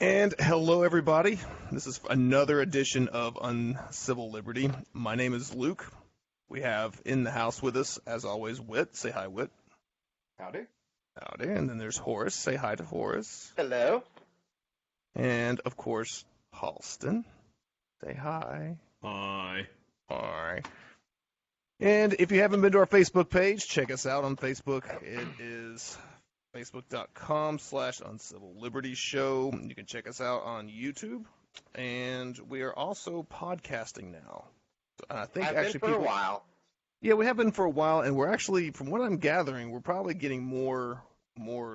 And hello, everybody. This is another edition of Uncivil Liberty. My name is Luke. We have in the house with us, as always, Whit. Say hi, Whit. Howdy. Howdy. And then there's Horace. Say hi to Horace. Hello. And, of course, Halston. Say hi. Hi. Hi. And if you haven't been to our Facebook page, check us out on Facebook. It is facebook.com/Uncivil Liberty Show. You can check us out on YouTube, and we are also podcasting now. I think I've actually been for a while. Yeah, we have been for a while, and we're actually, from what I'm gathering, we're probably getting more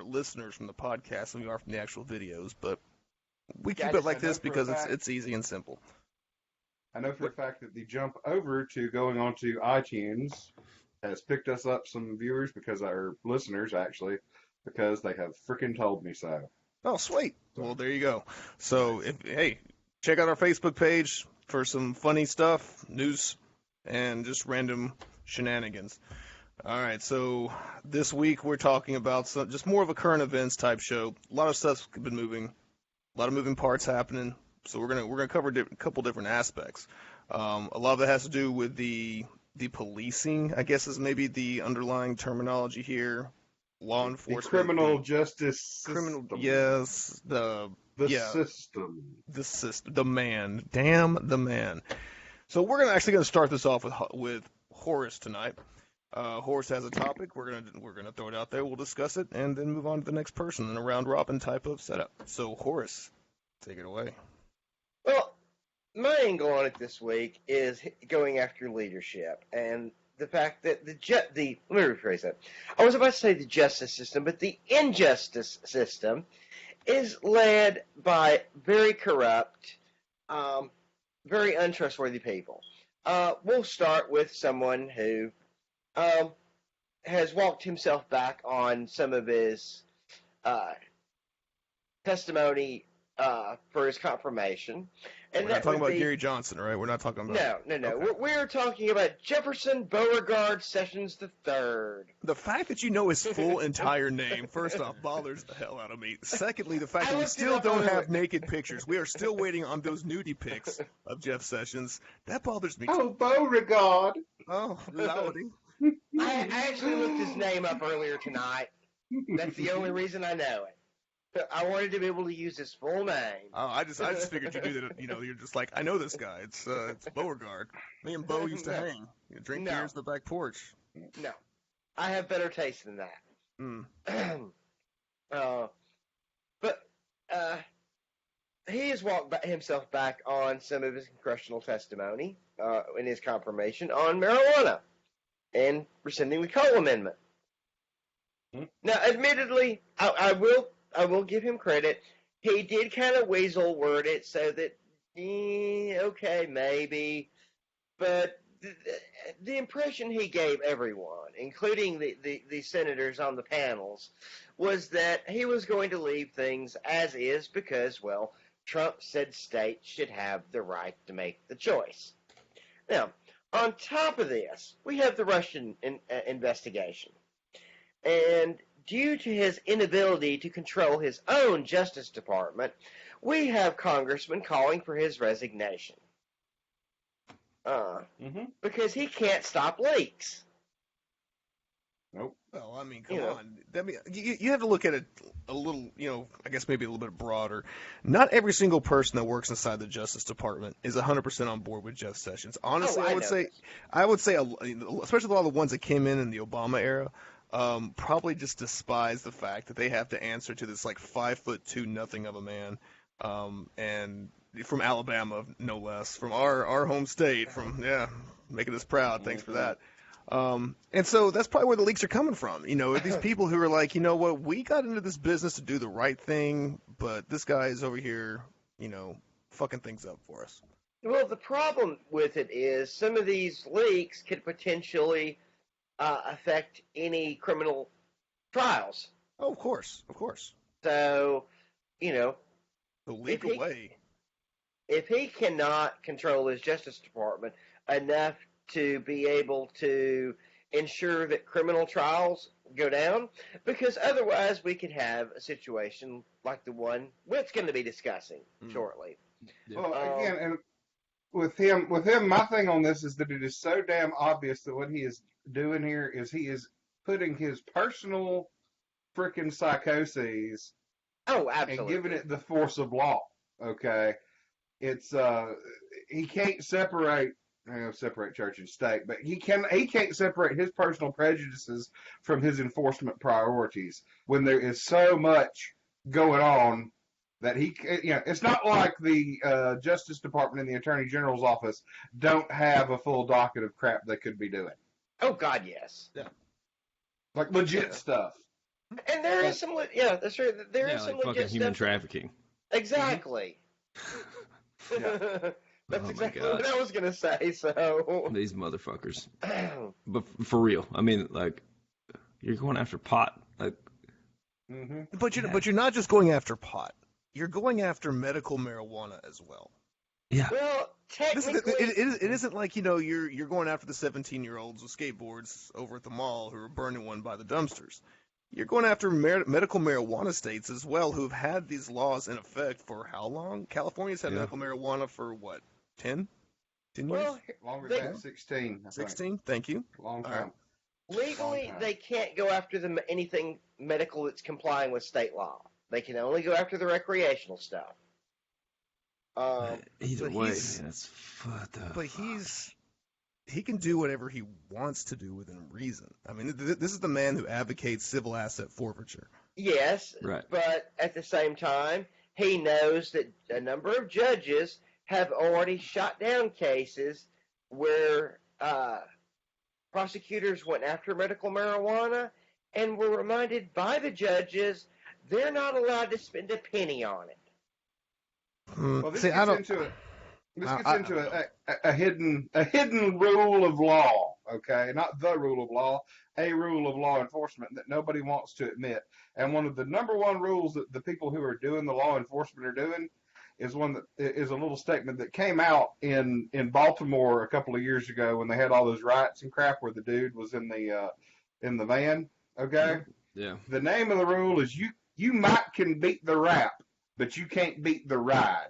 listeners from the podcast than we are from the actual videos. But we keep it like this because it's easy and simple. I know for a fact that the jump over to going on to iTunes has picked us up some viewers because our listeners actually. Because they have freaking told me so. Oh, sweet. Well, there you go. So, check out our Facebook page for some funny stuff, news, and just random shenanigans. All right, so this week we're talking about just more of a current events type show. A lot of stuff's been moving, a lot of moving parts happening. So we're gonna cover a couple different aspects. A lot of it has to do with the policing, I guess is maybe the underlying terminology here. Law enforcement, the criminal justice system. Yes, system, the man, damn the man. So we're actually gonna start this off with Horace tonight. Horace has a topic. We're gonna throw it out there. We'll discuss it and then move on to the next person in a round robin type of setup. So Horace, take it away. Well, my angle on it this week is going after leadership and the fact that let me rephrase that. I was about to say the justice system, but the injustice system is led by very corrupt, very untrustworthy people. We'll start with someone who has walked himself back on some of his testimony for his confirmation. And we're not talking about Gary Johnson, right? We're not talking about... No. Okay. We're talking about Jefferson Beauregard Sessions III. The fact that you know his full entire name, first off, bothers the hell out of me. Secondly, the fact that we still don't have naked pictures. We are still waiting on those nudie pics of Jeff Sessions. That bothers me. Oh, Beauregard. Oh, lordy. I actually looked his name up earlier tonight. That's the only reason I know it. I wanted to be able to use his full name. Oh, I just figured you knew that. You know, you're just like, I know this guy. It's Beauregard. Me and Beau used to hang, drink beers on the back porch. No, I have better taste than that. But he has walked himself back on some of his congressional testimony in his confirmation on marijuana and rescinding the Cole Amendment. Now, admittedly, I will give him credit. He did kind of weasel word it so that, okay, maybe. But the impression he gave everyone, including the senators on the panels, was that he was going to leave things as is because, well, Trump said states should have the right to make the choice. Now, on top of this, we have the Russian investigation. And due to his inability to control his own Justice Department, we have congressmen calling for his resignation. Because he can't stop leaks. Nope. Well, I mean, come on. You have to look at it a little, I guess maybe a little bit broader. Not every single person that works inside the Justice Department is 100% on board with Jeff Sessions. Honestly, I would say, especially a lot of the ones that came in the Obama era, probably just despise the fact that they have to answer to this 5'2" nothing of a man, and from Alabama, no less, from our home state, making us proud. Thanks for that. And so that's probably where the leaks are coming from. These people who are like, you know what, we got into this business to do the right thing, but this guy is over here, fucking things up for us. Well, the problem with it is some of these leaks could potentially affect any criminal trials. Oh, of course. So, the legal way. If he cannot control his Justice Department enough to be able to ensure that criminal trials go down, because otherwise we could have a situation like the one Whit's going to be discussing shortly. Yeah. Well, again, and with him, my thing on this is that it is so damn obvious that what he is doing here is he is putting his personal freaking psychoses absolutely, and giving it the force of law. Okay, it's he can't separate church and state, but he can't separate his personal prejudices from his enforcement priorities when there is so much going on that it's not like the Justice Department and the Attorney General's office don't have a full docket of crap they could be doing. Oh God, yes. Yeah. Like legit stuff. And there is some, that's right. There is some like legit fucking human stuff. trafficking. Exactly. That's exactly what I was gonna say. So these motherfuckers. But for real, I mean, like, you're going after pot, like. Mm-hmm. But you're not just going after pot. You're going after medical marijuana as well. Yeah. Well, technically, it isn't like you're going after the 17-year-olds with skateboards over at the mall who are burning one by the dumpsters. You're going after medical marijuana states as well, who've had these laws in effect for how long? California's had medical marijuana for what, 10 years? Well, longer than 16. 16. Thank you. Long time. Legally, they can't go after anything medical that's complying with state law. They can only go after the recreational stuff. Either way, that's fucked up. But he can do whatever he wants to do within reason. I mean, this is the man who advocates civil asset forfeiture. Yes, right. But at the same time, he knows that a number of judges have already shot down cases where prosecutors went after medical marijuana and were reminded by the judges they're not allowed to spend a penny on it. Well, this gets into a hidden rule of law, okay? Not the rule of law, a rule of law enforcement that nobody wants to admit. And one of the number one rules that the people who are doing the law enforcement are doing is one that is a little statement that came out in Baltimore a couple of years ago when they had all those riots and crap where the dude was in the van, okay? Yeah. The name of the rule is you might can beat the rap, but you can't beat the ride.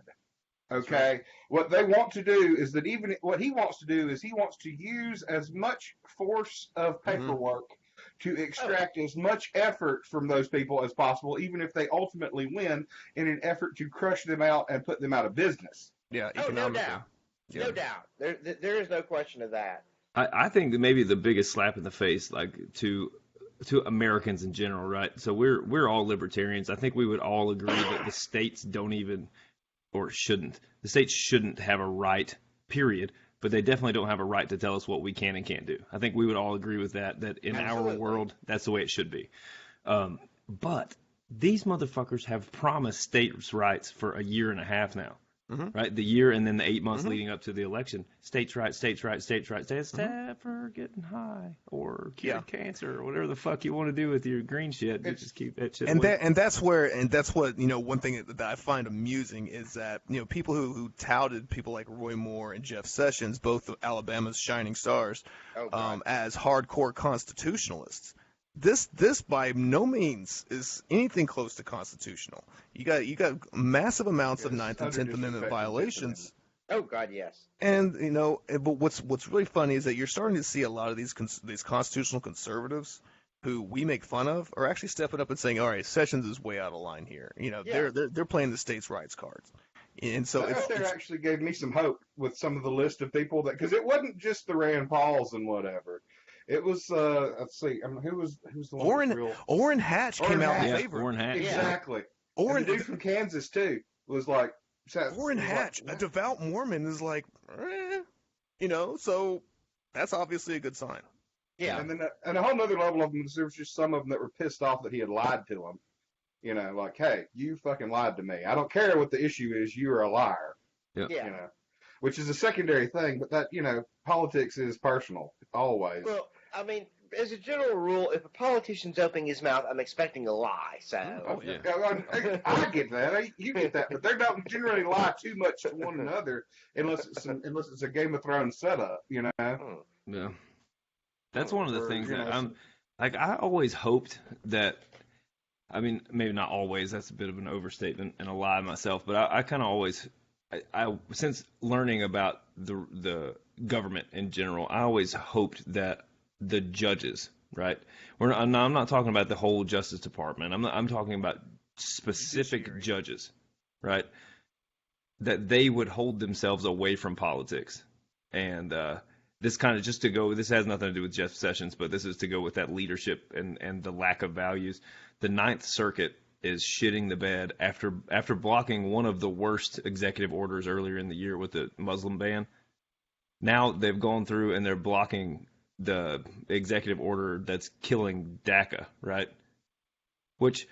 Okay? Right. What they want to do is that what he wants to do is he wants to use as much force of paperwork to extract as much effort from those people as possible, even if they ultimately win, in an effort to crush them out and put them out of business. Yeah, no doubt. Yeah. No doubt. There is no question of that. I think that maybe the biggest slap in the face, like, to Americans in general, right? So we're all libertarians. I think we would all agree that the states don't even, or shouldn't. The states shouldn't have a right, period. But they definitely don't have a right to tell us what we can and can't do. I think we would all agree with that in Absolutely. Our world, that's the way it should be. But these motherfuckers have promised states' rights for a year and a half now. Right? The year and then the 8 months leading up to the election. States' rights, states' rights, states' rights. Stop for getting high or cure cancer or whatever the fuck you want to do with your green shit. Just keep that shit away. And that's what, one thing that I find amusing is that, people who touted people like Roy Moore and Jeff Sessions, both of Alabama's shining stars, as hardcore constitutionalists. This by no means is anything close to constitutional. You got massive amounts of 9th and 10th Amendment violations. Oh God, yes. And but what's really funny is that you're starting to see a lot of these constitutional conservatives who we make fun of are actually stepping up and saying, "All right, Sessions is way out of line here." They're playing the states' rights cards. And so it actually gave me some hope with some of the list of people because it wasn't just the Rand Pauls and whatever. It was let's see, who was the one? Orrin Hatch came out in favor. Orrin Hatch. Exactly. And the dude from Kansas too was like Orrin Hatch, a devout Mormon, is like, so that's obviously a good sign. Yeah. And then a whole other level of them, there was just some of them that were pissed off that he had lied to them. Like, hey, you fucking lied to me. I don't care what the issue is, you're a liar. Yeah. Which is a secondary thing, but that, politics is personal, always. Well, I mean, as a general rule, if a politician's opening his mouth, I'm expecting a lie, so. Oh, yeah. I get that. You get that. But they don't generally lie too much to one another unless it's a Game of Thrones setup, Yeah. That's one of the things that like I always hoped that. I mean, maybe not always. That's a bit of an overstatement and a lie myself. But I kind of always, since learning about the government in general, I always hoped that the judges, right? I'm not talking about the whole Justice Department. I'm talking about specific judges, right? That they would hold themselves away from politics. And this kind of just to go, this has nothing to do with Jeff Sessions, but this is to go with that leadership and the lack of values. The Ninth Circuit is shitting the bed after blocking one of the worst executive orders earlier in the year with the Muslim ban. Now they've gone through and they're blocking the executive order that's killing DACA, right? Which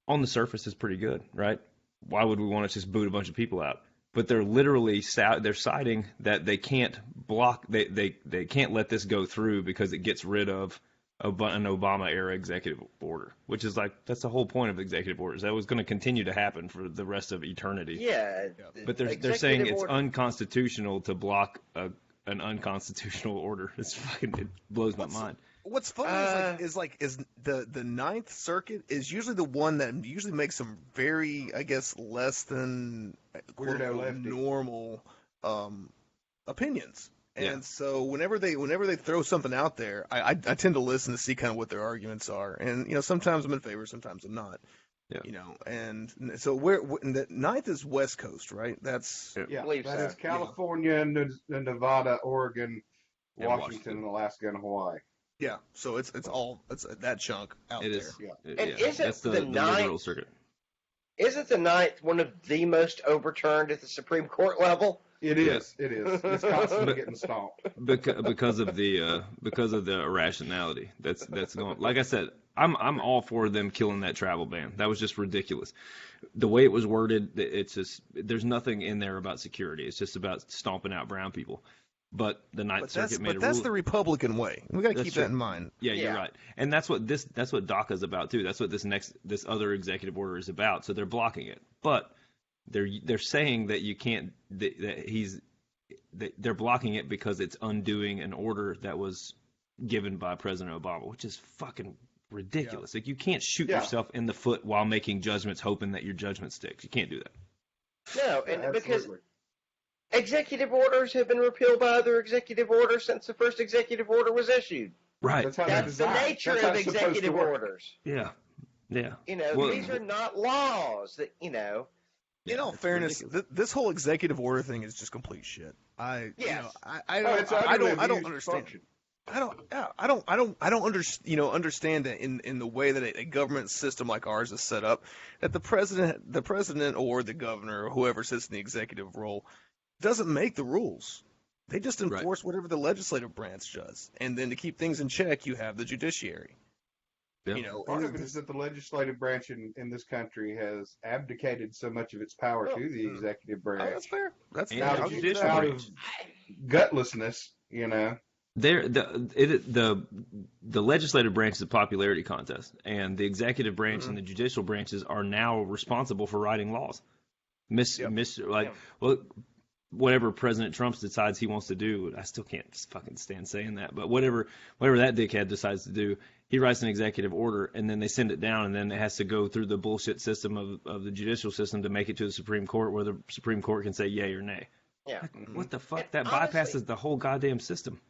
on the surface is pretty good, right? Why would we want to just boot a bunch of people out? But they're literally they're citing that they can't block they can't let this go through because it gets rid of an Obama era executive order, which is like that's the whole point of executive orders. That was going to continue to happen for the rest of eternity. Yeah, but they're saying it's unconstitutional to block an unconstitutional order. It blows my mind. What's funny is the Ninth Circuit is usually the one that usually makes some very, I guess, less than normal opinions. And so whenever they throw something out there, I tend to listen to see kind of what their arguments are. And sometimes I'm in favor, sometimes I'm not. Yeah. And so the Ninth is West Coast, right? That's that is California, Nevada, Oregon, Washington, Alaska, and Hawaii. Yeah, so it's that chunk out there. Yeah. And isn't that's the liberal circuit. Isn't the Ninth one of the most overturned at the Supreme Court level? It is. It is. It's constantly getting stomped because of the irrationality that's going. Like I said, I'm all for them killing that travel ban. That was just ridiculous. The way it was worded, it's just there's nothing in there about security. It's just about stomping out brown people. But the Ninth Circuit made a rule. But that's the Republican way. We got to keep that in mind. Yeah, you're right. And that's what DACA is about too. That's what this other executive order is about. So they're blocking it. But they're saying that you can't they're blocking it because it's undoing an order that was given by President Obama, which is fucking ridiculous. Like you can't shoot yourself in the foot while making judgments hoping that your judgment sticks. You can't do that. No, and because executive orders have been repealed by other executive orders since the first executive order was issued. Right. That's the nature of executive orders. Yeah. Yeah. These are not laws that, In all fairness, this whole executive order thing is just complete shit. I don't understand. I don't understand that in the way that a government system like ours is set up, that the president or the governor or whoever sits in the executive role doesn't make the rules. They just enforce whatever the legislative branch does. And then to keep things in check, you have the judiciary. Yeah. Part of it is that the legislative branch in this country has abdicated so much of its power to the executive branch. Oh, that's fair. That's fair. Out of gutlessness, The legislative branch is a popularity contest, and the executive branch and the judicial branches are now responsible for writing laws. Whatever President Trump decides he wants to do, I still can't fucking stand saying that, but whatever that dickhead decides to do, he writes an executive order, and then they send it down, and then it has to go through the bullshit system of the judicial system to make it to the Supreme Court, where the Supreme Court can say yay or nay. Yeah. What the fuck? And that honestly, bypasses the whole goddamn system.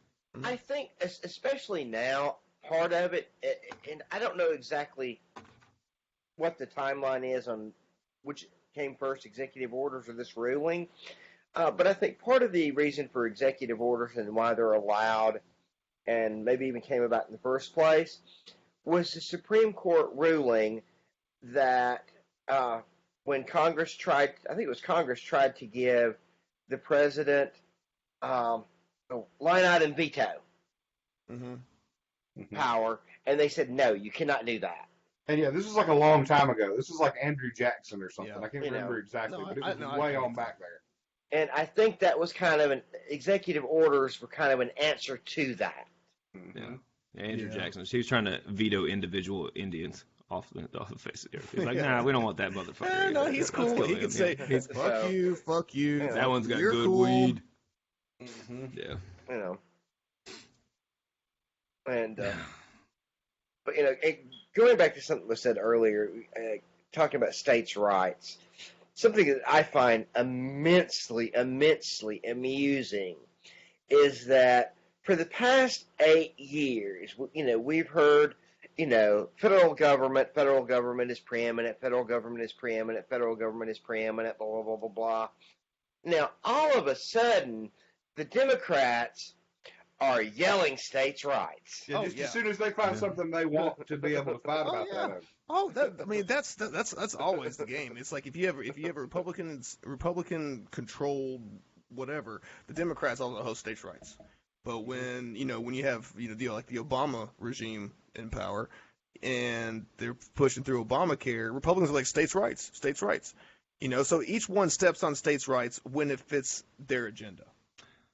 I think, especially now, part of it, and I don't know exactly what the timeline is on which came first, executive orders or this ruling, but I think part of the reason for executive orders and why they're allowed and maybe even came about in the first place was the Supreme Court ruling that when Congress tried to give the president line item veto power, and they said, no, you cannot do that. And this was like a long time ago. This was like Andrew Jackson or something. I can't remember exactly, but it was way on back there. And I think that was kind of executive orders were kind of an answer to that. Yeah. Andrew Jackson. He was trying to veto individual Indians off the face of the earth. He's like, nah, we don't want that motherfucker. No, he's cool. He can say, fuck you. That one's got good cool. weed. Yeah. And But going back to something was said earlier, talking about states' rights, something that I find immensely amusing is that for the past 8 years, we've heard, federal government is preeminent, federal government is preeminent, federal government is preeminent, blah, blah, blah, blah, blah. Now, all of a sudden, the Democrats are yelling states' rights. Yeah, as soon as they find something they want to be able to fight about that. Oh, that's always the game. It's like if you have Republican controlled whatever, the Democrats also host states' rights. But when you have like the Obama regime in power, and they're pushing through Obamacare, Republicans are like states' rights. So each one steps on states' rights when it fits their agenda.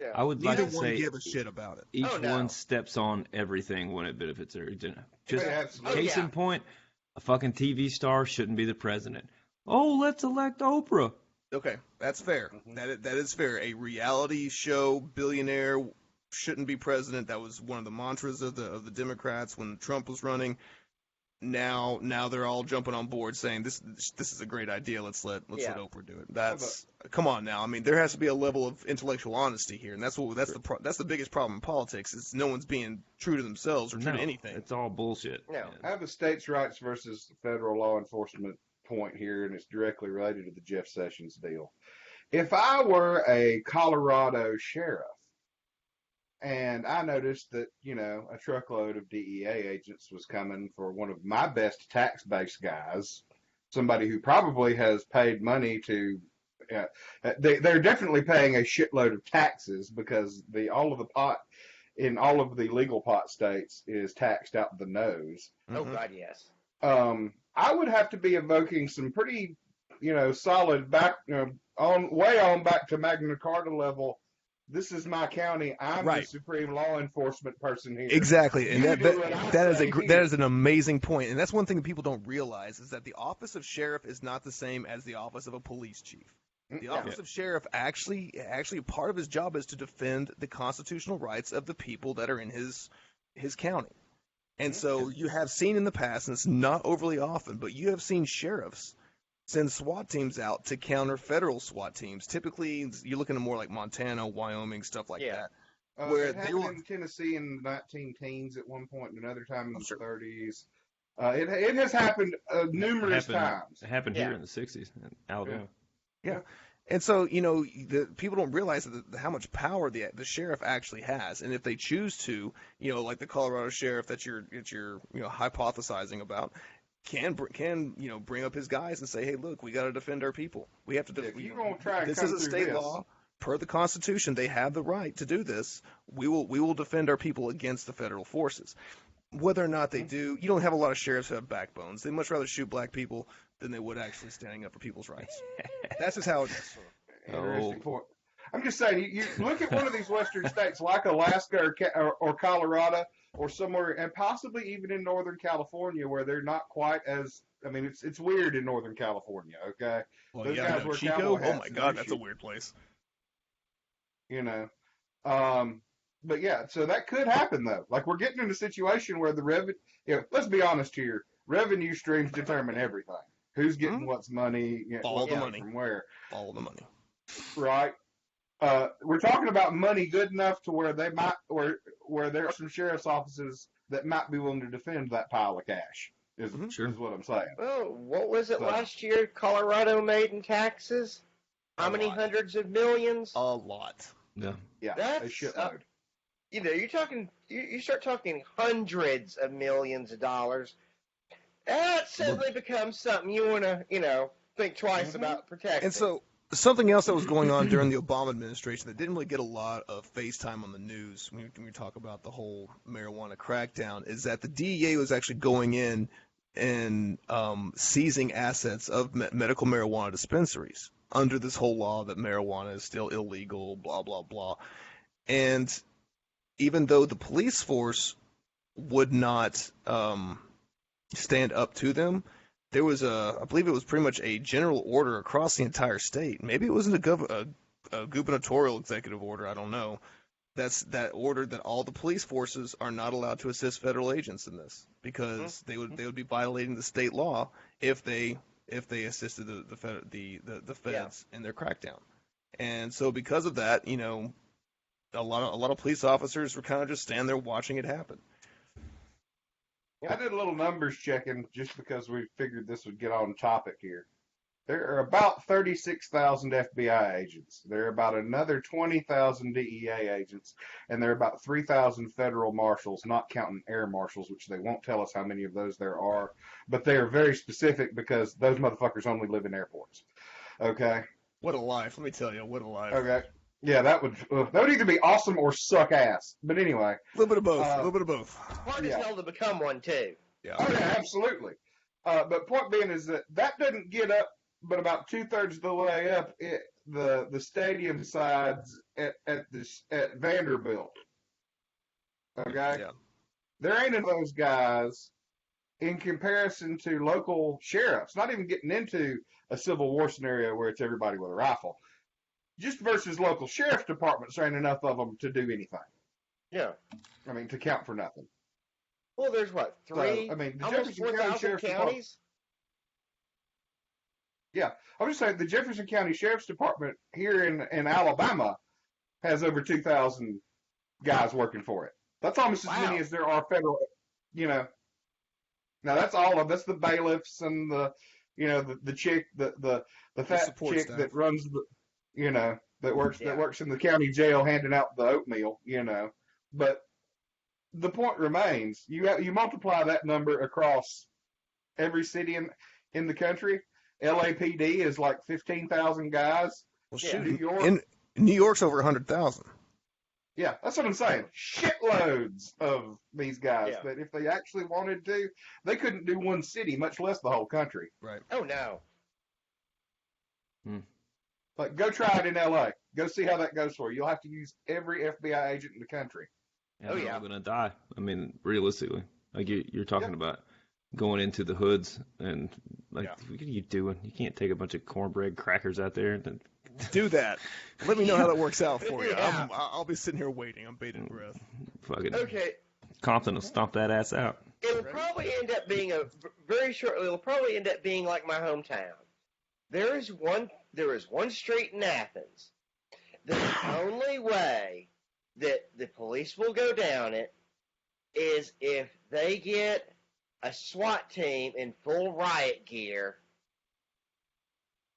Yeah. I would like to say one give a shit about it. Each one steps on everything when it benefits their agenda. Just absolutely. Case in point, a fucking TV star shouldn't be the president. Oh, let's elect Oprah. Okay, that's fair. That is fair. A reality show billionaire shouldn't be president. That was one of the mantras of the Democrats when Trump was running. Now they're all jumping on board saying this is a great idea. Let's let Oprah do it. Come on now. I mean, there has to be a level of intellectual honesty here, and that's the biggest problem in politics is no one's being true to themselves or true to anything. It's all bullshit. No. I have a states' rights versus federal law enforcement point here, and it's directly related to the Jeff Sessions deal. If I were a Colorado sheriff, and I noticed that, a truckload of DEA agents was coming for one of my best tax-based guys, somebody who probably has paid money to, they're definitely paying a shitload of taxes because all of the pot in all of the legal pot states is taxed out the nose. Oh, God, yes. I would have to be evoking some pretty, solid back, way on back to Magna Carta level. This is my county. I'm the supreme law enforcement person here. Exactly, and that is an amazing point. And that's one thing that people don't realize is that the office of sheriff is not the same as the office of a police chief. The office of sheriff actually part of his job is to defend the constitutional rights of the people that are in his county. And so you have seen in the past, and it's not overly often, but you have seen sheriffs send SWAT teams out to counter federal SWAT teams. Typically, you're looking at more like Montana, Wyoming, stuff like that. Where it happened in Tennessee in the 19-teens at one point, and another time in the 30s. It has happened numerous times. It happened here in the 60s in Alabama. Yeah. And so, the people don't realize how much power the sheriff actually has. And if they choose to, like the Colorado sheriff that you're hypothesizing about, can bring up his guys and say, hey, look, we got to defend our people. We have to this is a state law. Per the Constitution, they have the right to do this. We will defend our people against the federal forces. Whether or not they do, you don't have a lot of sheriffs who have backbones. They much rather shoot black people than they would actually standing up for people's rights. That's just how it is. Interesting point. I'm just saying, you look at one of these western states like Alaska or Colorado or somewhere, and possibly even in Northern California where they're not quite as, it's weird in Northern California, okay? Well, those guys wear Chico? Oh my God, that's a weird place. But yeah, so that could happen though. Like we're getting in a situation where the revenue, let's be honest here, revenue streams determine everything. Who's getting what's money, all the money from where. All the money. Right. We're talking about money good enough to where they might, where there are some sheriff's offices that might be willing to defend that pile of cash. Is what I'm saying. Well, what was it last year? Colorado made in taxes? How many hundreds of millions? A lot. Yeah. That's a shitload. You're talking. You start talking hundreds of millions of dollars. That suddenly becomes something you want to, think twice about protecting. And so, something else that was going on during the Obama administration that didn't really get a lot of face time on the news when we talk about the whole marijuana crackdown is that the DEA was actually going in and seizing assets of medical marijuana dispensaries under this whole law that marijuana is still illegal, blah, blah, blah. And even though the police force would not stand up to them, there was I believe it was pretty much a general order across the entire state. Maybe it wasn't a gubernatorial executive order, I don't know. that ordered that all the police forces are not allowed to assist federal agents in this because they would be violating the state law if they assisted the feds in their crackdown. And so because of that, a lot of police officers were kind of just standing there watching it happen. I did a little numbers checking just because we figured this would get on topic here. There are about 36,000 FBI agents. There are about another 20,000 DEA agents, and there are about 3,000 federal marshals, not counting air marshals, which they won't tell us how many of those there are, but they are very specific because those motherfuckers only live in airports. Okay? What a life, let me tell you, what a life. Okay. Yeah, that would either be awesome or suck ass. But anyway. A little bit of both. A little bit of both. Hard as hell to become one, too. Yeah. Oh, yeah, absolutely. But point being is that doesn't get up but about 2/3 of the way up the stadium sides at Vanderbilt. Okay? Yeah. There ain't enough of those guys in comparison to local sheriffs, not even getting into a Civil War scenario where it's everybody with a rifle. Just versus local sheriff departments, there ain't enough of them to do anything. Yeah. I mean, to count for nothing. Well, there's what, three? So, I mean, the almost Jefferson County 4,000 Sheriff's counties? Department. Yeah, I was just saying the Jefferson County Sheriff's Department here in Alabama has over 2,000 guys working for it. That's almost as many as there are federal. Now that's that's the bailiffs and the chick the fat chick staff that runs that works in the county jail handing out the oatmeal. But the point remains: you multiply that number across every city in the country. LAPD is like 15,000 guys. Well, shoot, New York's over 100,000. Yeah, that's what I'm saying. Shitloads of these guys that if they actually wanted to, they couldn't do one city, much less the whole country. Right. Oh, no. Like, go try it in LA. Go see how that goes for you. You'll have to use every FBI agent in the country. Yeah, they're all going to die. I mean, realistically. Like, you're talking about going into the hoods and, what are you doing? You can't take a bunch of cornbread crackers out there and do that. Let me know how that works out for you. I'll be sitting here waiting. I'm bated breath. Fucking okay. Compton will stomp that ass out. It'll probably end up being it'll probably end up being like my hometown. There is one street in Athens. The only way that the police will go down it is if they get a SWAT team in full riot gear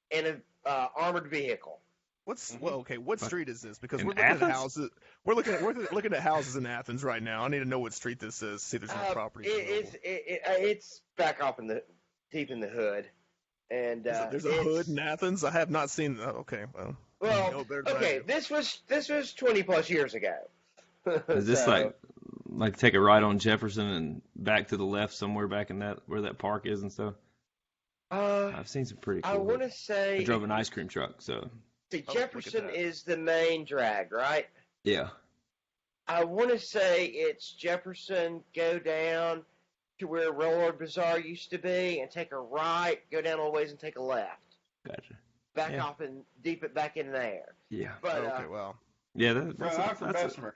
in a armored vehicle. What street is this? Because in we're looking Athens? at houses. We're looking at houses in Athens right now. I need to know what street this is. See if there's any property. It's back off deep in the hood, and there's a hood in Athens. I have not seen. Okay, well. Okay. This was 20 plus years ago. Is this like take a ride on Jefferson and back to the left somewhere back in where that park is and stuff? I've seen some pretty cool. I want to say I drove an ice cream truck, so. See, Jefferson is the main drag, right? Yeah. I want to say it's Jefferson, go down to where Railroad Bazaar used to be, and take a right, go down all the ways and take a left. Gotcha. Back off and deep it back in there. Yeah. But, okay, well. Yeah, I'm from Bessemer.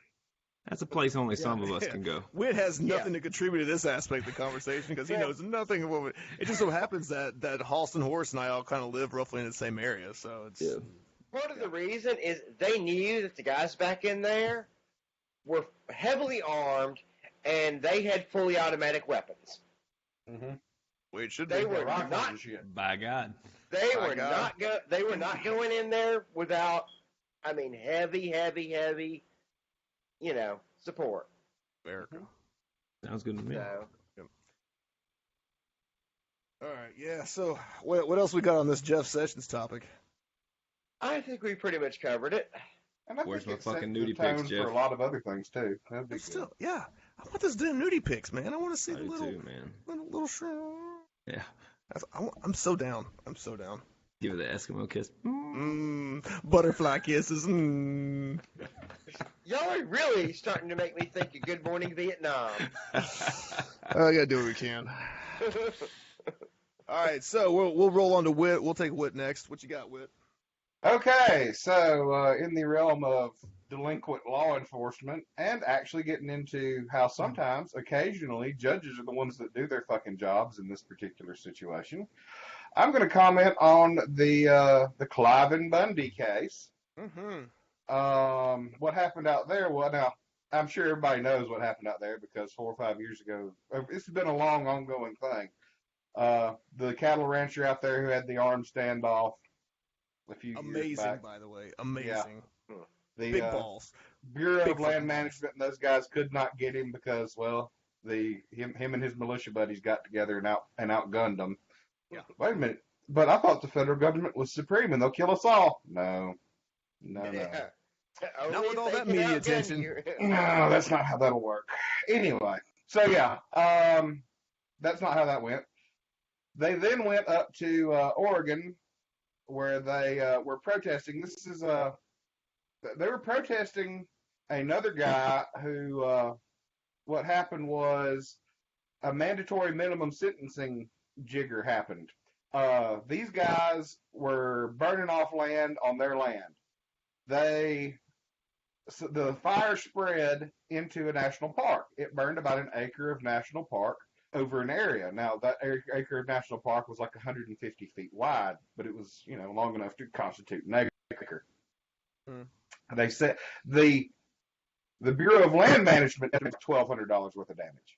That's a place only some of us can go. Whit has nothing to contribute to this aspect of the conversation because he knows nothing about it. It just so happens that Halston Horse and I all kind of live roughly in the same area, so it's. Yeah. Part of the reason is they knew that the guys back in there were heavily armed and they had fully automatic weapons. Mm-hmm. Well, it should they be. were not. By God. They were not going in there without. I mean, heavy, support. America. Sounds good to me. So. Yep. All right, yeah. So, what else we got on this Jeff Sessions topic? I think we pretty much covered it. And I Where's think my it fucking set the nudie pics, tone Jeff? for a lot of other things too. That'd be Still, yeah. I want this damn nudie pics, man. I want to see the little, too, man. little shrimp. Yeah. I'm so down. I'm so down. Give it the Eskimo kiss. Butterfly kisses. Mm. Y'all are really starting to make me think of Good Morning Vietnam. I gotta do what we can. All right, so we'll roll on to Whit. We'll take Whit next. What you got, Whit? Okay, so in the realm of delinquent law enforcement and actually getting into how sometimes, occasionally, judges are the ones that do their fucking jobs in this particular situation. I'm going to comment on the Clive and Bundy case. What happened out there? Well, now, I'm sure everybody knows what happened out there because 4 or 5 years ago, it's been a long, ongoing thing. The cattle rancher out there who had the armed standoff a few years back. Amazing, by the way. Amazing. Yeah. The big balls. Bureau of Land Management and those guys could not get him because, well, him and his militia buddies got together and outgunned them. Yeah. Wait a minute. But I thought the federal government was supreme and they'll kill us all. No. Not with all that media attention. No, that's not how that'll work. Anyway, so yeah, that's not how that went. They then went up to Oregon, where they were protesting. They were protesting another guy who. What happened was a mandatory minimum sentencing jigger happened. These guys were burning off land on their land. The fire spread into a national park. It burned about an acre of national park over an area. Now, that acre of national park was like 150 feet wide, but it was, long enough to constitute an acre. They said the Bureau of Land Management estimated $1,200 worth of damage.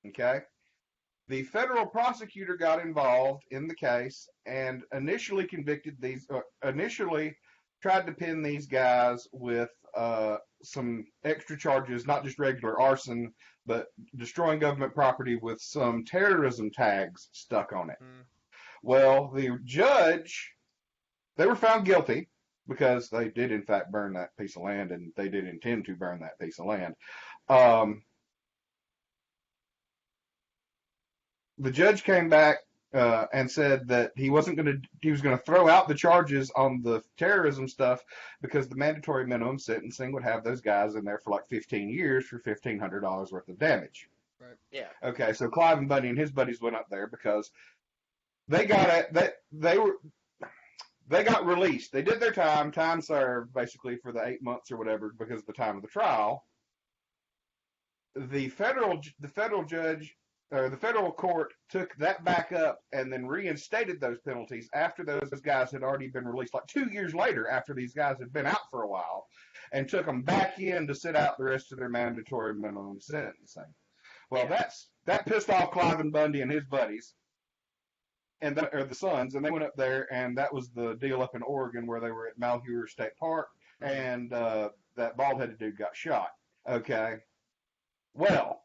Okay? The federal prosecutor got involved in the case and initially tried to pin these guys with some extra charges, not just regular arson, but destroying government property with some terrorism tags stuck on it. Well, the judge, they were found guilty because they did, in fact, burn that piece of land, and they did intend to burn that piece of land. The judge came back and said that he was going to throw out the charges on the terrorism stuff because the mandatory minimum sentencing would have those guys in there for like 15 years for $1,500 worth of damage. Right. Yeah. Okay, so Clive and Bundy and his buddies went up there because they got released. They did their time served basically for the 8 months or whatever because of the time of the trial. The federal court took that back up and then reinstated those penalties after those guys had already been released, like 2 years later after these guys had been out for a while, and took them back in to sit out the rest of their mandatory minimum sentencing. Well, that pissed off Clive and Bundy and his buddies, or the sons, and they went up there, and that was the deal up in Oregon where they were at Malheur State Park, and that bald-headed dude got shot. Okay. Well,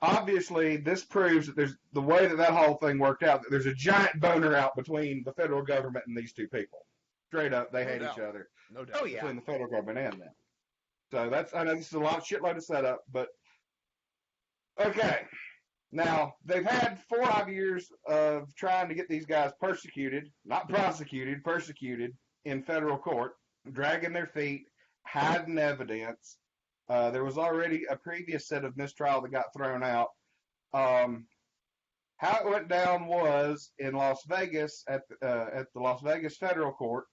obviously, this proves that there's the way that whole thing worked out, that there's a giant boner out between the federal government and these two people. Straight up, they hate each other. No doubt. Oh, yeah. Between the federal government and them. So I know this is a shitload of setup, but okay. Now, they've had 4 or 5 years of trying to get these guys persecuted, not prosecuted, persecuted in federal court, dragging their feet, hiding evidence. There was already a previous set of mistrial that got thrown out. How it went down was in Las Vegas at the Las Vegas Federal Court.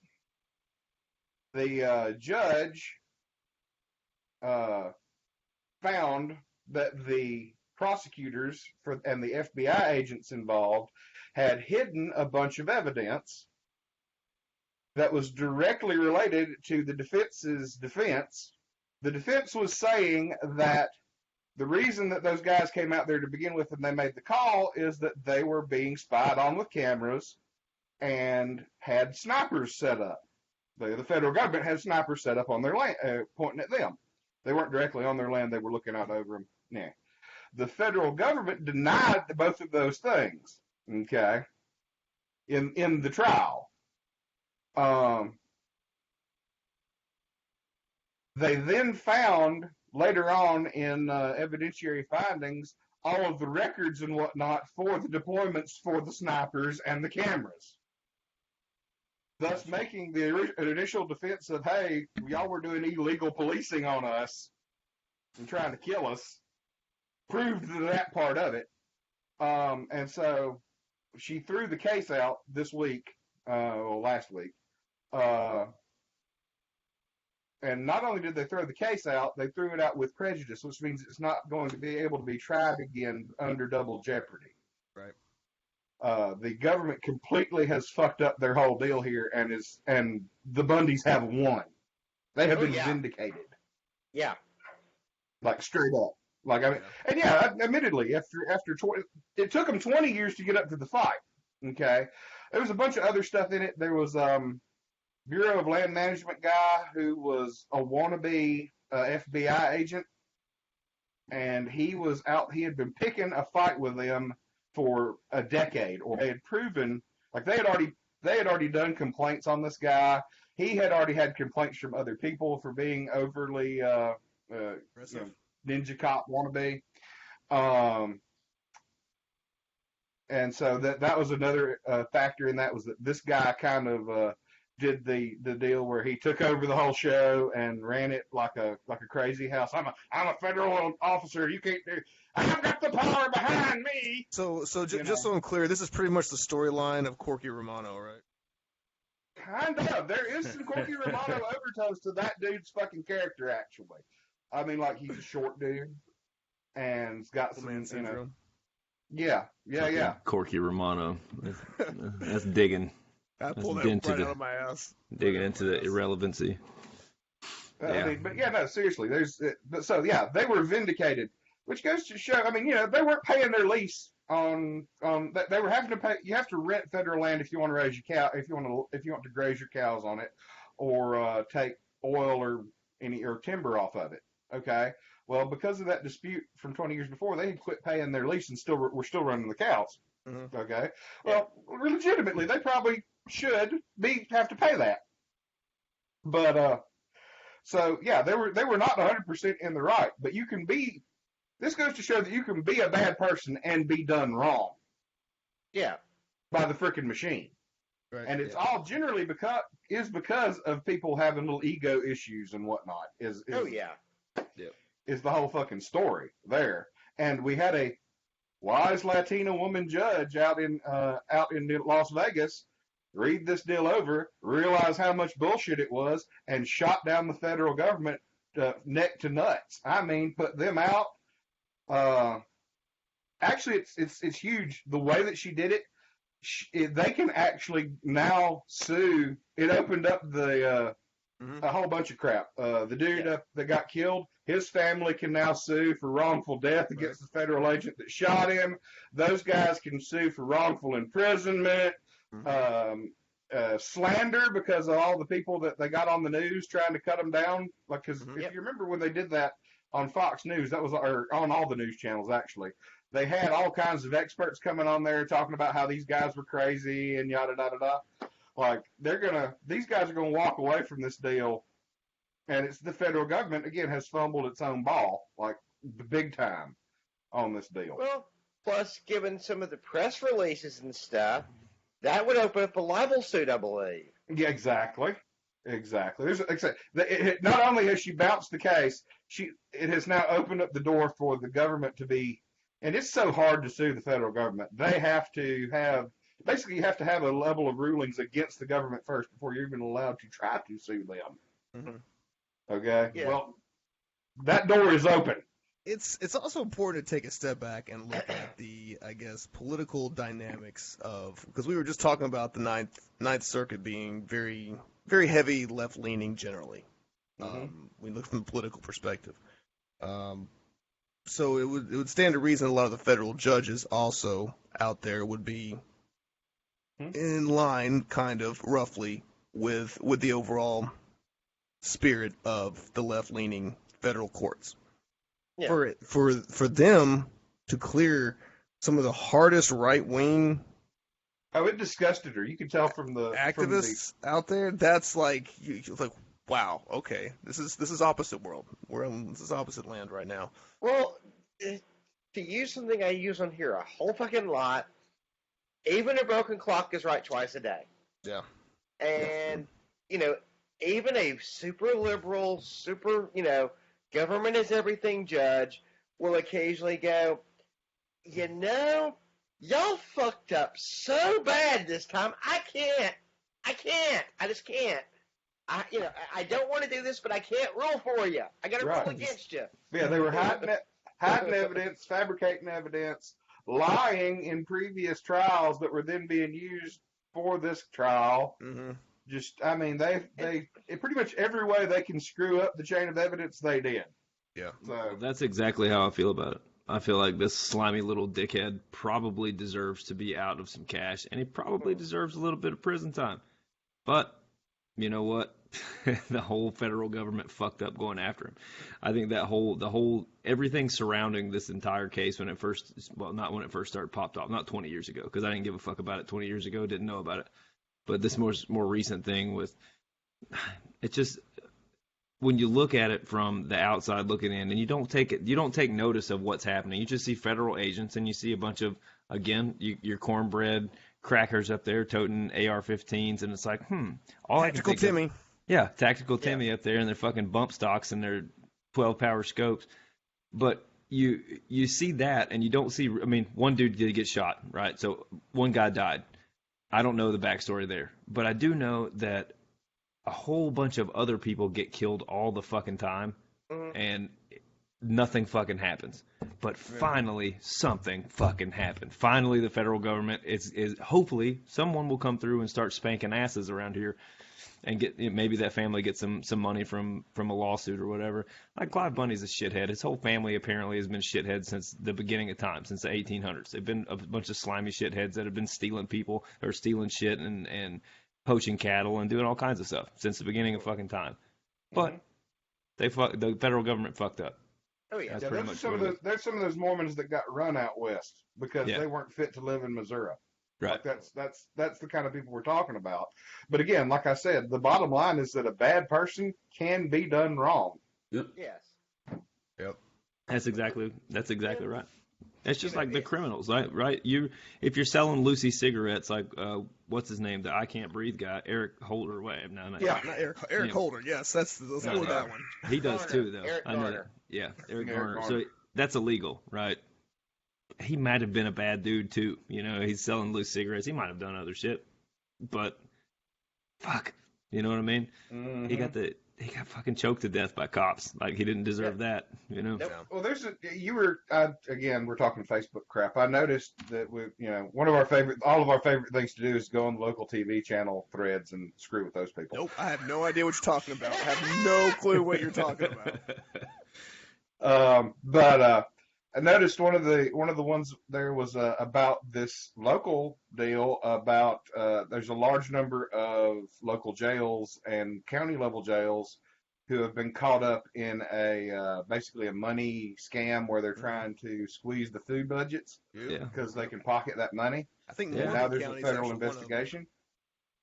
The judge found that the prosecutors and the FBI agents involved had hidden a bunch of evidence that was directly related to the defense's defense. The defense was saying that the reason that those guys came out there to begin with and they made the call is that they were being spied on with cameras and had snipers set up. The federal government had snipers set up on their land, pointing at them. They weren't directly on their land. They were looking out over them. Yeah. The federal government denied both of those things, okay, in the trial. They then found later on in evidentiary findings all of the records and whatnot for the deployments for the snipers and the cameras, thus making the initial defense of, hey, y'all were doing illegal policing on us and trying to kill us, proved that part of it. And so she threw the case out last week. The Las Vegas Federal Court, the judge, the federal judge, found that the reason that those guys came out there to begin with and they made the call is that they were being spied on with cameras and had snipers set up. The federal government had snipers set up on their land. They weren't directly on their land. They were looking out over them. Yeah. The federal government denied both of those things, okay, in the trial. And not only did they throw the case out, they threw it out with prejudice, which means it's not going to be able to be tried again under double jeopardy. Right. The government completely has fucked up their whole deal here, and the Bundys have won. They have been vindicated. Yeah. Like straight up. Like I mean, and yeah, admittedly, after 20, it took them 20 years to get up to the fight. Okay, there was a bunch of other stuff in it. There was Bureau of Land Management guy who was a wannabe FBI agent, and he was out. He had been picking a fight with them for a decade, or they had proven like they had already done complaints on this guy. He had already had complaints from other people for being overly ninja cop wannabe. And so that was another factor in that, was that this guy kind of did the deal where he took over the whole show and ran it like a crazy house. I'm a federal officer. You can't do. I've got the power behind me. So just so I'm clear, this is pretty much the storyline of Corky Romano, right? Kind of. There is some Corky Romano overtones to that dude's fucking character, actually. I mean, like, he's a short dude and he's got some, man syndrome. Yeah. Corky Romano. That's digging. I pulled that right out of my ass. Digging into the irrelevancy. I mean, but yeah, no, seriously. They were vindicated, which goes to show. I mean, they weren't paying their lease on. They were having to pay. You have to rent federal land if you want to raise your cow. If you want to graze your cows on it, or take oil or timber off of it. Okay. Well, because of that dispute from 20 years before, they had quit paying their lease and were still running the cows. Mm-hmm. Okay. Well, legitimately, they probably should have to pay that. But so yeah, they were not 100% in the right. But you can be. This goes to show that you can be a bad person and be done wrong. Yeah. By the frickin' machine. Right. And it's all generally because of people having little ego issues and whatnot. Is the whole fucking story there. And we had a wise Latina woman judge out in Las Vegas read this deal over, realize how much bullshit it was, and shot down the federal government neck to nuts. I mean, put them out. Actually, it's huge. The way that she did it, they can actually now sue. It opened up a whole bunch of crap. The dude that got killed, his family can now sue for wrongful death against the federal agent that shot him. Those guys can sue for wrongful imprisonment, slander because of all the people that they got on the news trying to cut them down. Like, because if you remember when they did that on Fox News, that was or on all the news channels actually. They had all kinds of experts coming on there talking about how these guys were crazy and yada yada yada. Like these guys are gonna walk away from this deal, and it's the federal government again has fumbled its own ball, like big time, on this deal. Well, plus given some of the press releases and stuff, that would open up a libel suit, I believe. Yeah, exactly. Not only has she bounced the case, it has now opened up the door for the government to be, and it's so hard to sue the federal government. They have to have. Basically, you have to have a level of rulings against the government first before you're even allowed to try to sue them. Mm-hmm. Okay? Yeah. Well, that door is open. It's also important to take a step back and look at the, I guess, political dynamics of, because we were just talking about the Ninth Circuit being very, very heavy left-leaning generally. We look from the political perspective. So it would stand to reason a lot of the federal judges also out there would be in line, kind of roughly, with the overall spirit of the left-leaning federal courts. Yeah. For them to clear some of the hardest right-wing. Oh, it disgusted her. You can tell from the activists out there. That's like wow. Okay, this is opposite world. This is opposite land right now. Well, to use something I use on here a whole fucking lot. Even a broken clock is right twice a day. Yeah. And, even a super liberal, government is everything judge will occasionally go, y'all fucked up so bad this time, I just can't. I don't want to do this, but I can't rule for you. I got to rule against you. Yeah, they were hiding evidence, fabricating evidence, lying in previous trials that were then being used for this trial. Mm-hmm. They in pretty much every way they can screw up the chain of evidence, they did. Yeah. So that's exactly how I feel about it. I feel like this slimy little dickhead probably deserves to be out of some cash, and he probably deserves a little bit of prison time. But you know what? The whole federal government fucked up going after him. I think the whole everything surrounding this entire case not when it first started popped off, not 20 years ago, because I didn't give a fuck about it 20 years ago, didn't know about it. But this more recent thing it just, when you look at it from the outside looking in, and you don't take notice of what's happening. You just see federal agents, and you see a bunch of, again, your cornbread crackers up there toting AR-15s, and it's like, all Tactical I can think Timmy. Of, yeah, Tactical Timmy up there, and their fucking bump stocks and their 12-power scopes. But you see that, and you don't see. I mean, one dude did get shot, right? So one guy died. I don't know the backstory there, but I do know that a whole bunch of other people get killed all the fucking time, and nothing fucking happens. But finally, something fucking happened. Finally, the federal government is hopefully someone will come through and start spanking asses around here, and maybe that family gets some money from a lawsuit or whatever. Like Clive Bundy's a shithead. His whole family apparently has been shitheads since the beginning of time, since the 1800s. They've been a bunch of slimy shitheads that have been stealing people or stealing shit and poaching cattle and doing all kinds of stuff since the beginning of fucking time. But the federal government fucked up. Oh yeah, there's some of those Mormons that got run out west because they weren't fit to live in Missouri. Right. Like that's the kind of people we're talking about. But again, like I said, the bottom line is that a bad person can be done wrong. Yep. Yes. Yep. That's exactly right. It's just like the criminals, right? If you're selling Lucy cigarettes, like what's his name, the I Can't Breathe guy, Eric Holder. Not Eric Holder. Yes, let's go with that one. He does too, though. Eric I know that. Yeah, Eric Garner. So that's illegal, right? He might have been a bad dude too. He's selling loose cigarettes. He might have done other shit, but fuck, you know what I mean? Mm-hmm. He got fucking choked to death by cops. Like, he didn't deserve that, Nope. Well, we're talking Facebook crap. I noticed that all of our favorite things to do is go on the local TV channel threads and screw with those people. Nope, I have no idea what you're talking about. I have no clue what you're talking about. But I noticed one of the ones there was about this local deal about there's a large number of local jails and county level jails who have been caught up in basically a money scam where they're trying to squeeze the food budgets because they can pocket that money. I think now there's a federal investigation.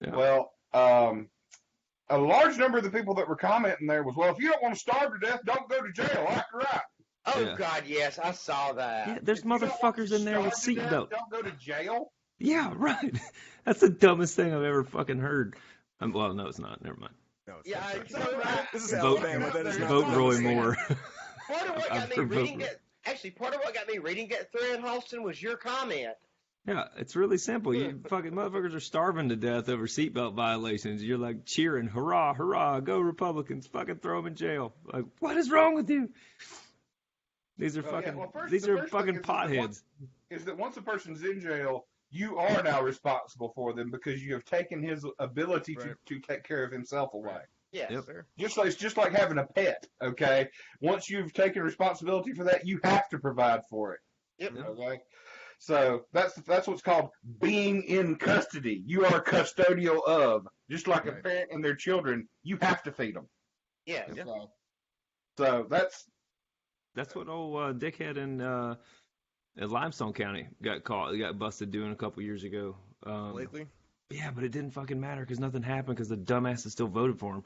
Yeah. Well, a large number of the people that were commenting there was, well, if you don't want to starve to death, don't go to jail. Like, right. Oh, God, yes, I saw that. Yeah, there's motherfuckers in there with seatbelts. Don't go to jail? Yeah, right. That's the dumbest thing I've ever fucking heard. Well, no, it's not. Never mind. No, it's this is Alabama. That is not vote Roy Moore. Part of what got me reading that thread, Halston, was your comment. Yeah, it's really simple. You fucking motherfuckers are starving to death over seatbelt violations. You're like cheering, hurrah, hurrah, go Republicans, fucking throw them in jail. Like, what is wrong with you? These are fucking potheads. Is that once a person's in jail, you are now responsible for them because you have taken his ability to take care of himself away. Yes. Yep. It's just like having a pet, okay? Once you've taken responsibility for that, you have to provide for it. Yep. Okay? So that's what's called being in custody. You are custodial of. Just like a parent and their children, you have to feed them. Yeah. Okay? So that's what old dickhead in Limestone County got caught. He got busted doing a couple years ago. Lately? Yeah, but it didn't fucking matter because nothing happened because the dumbasses still voted for him.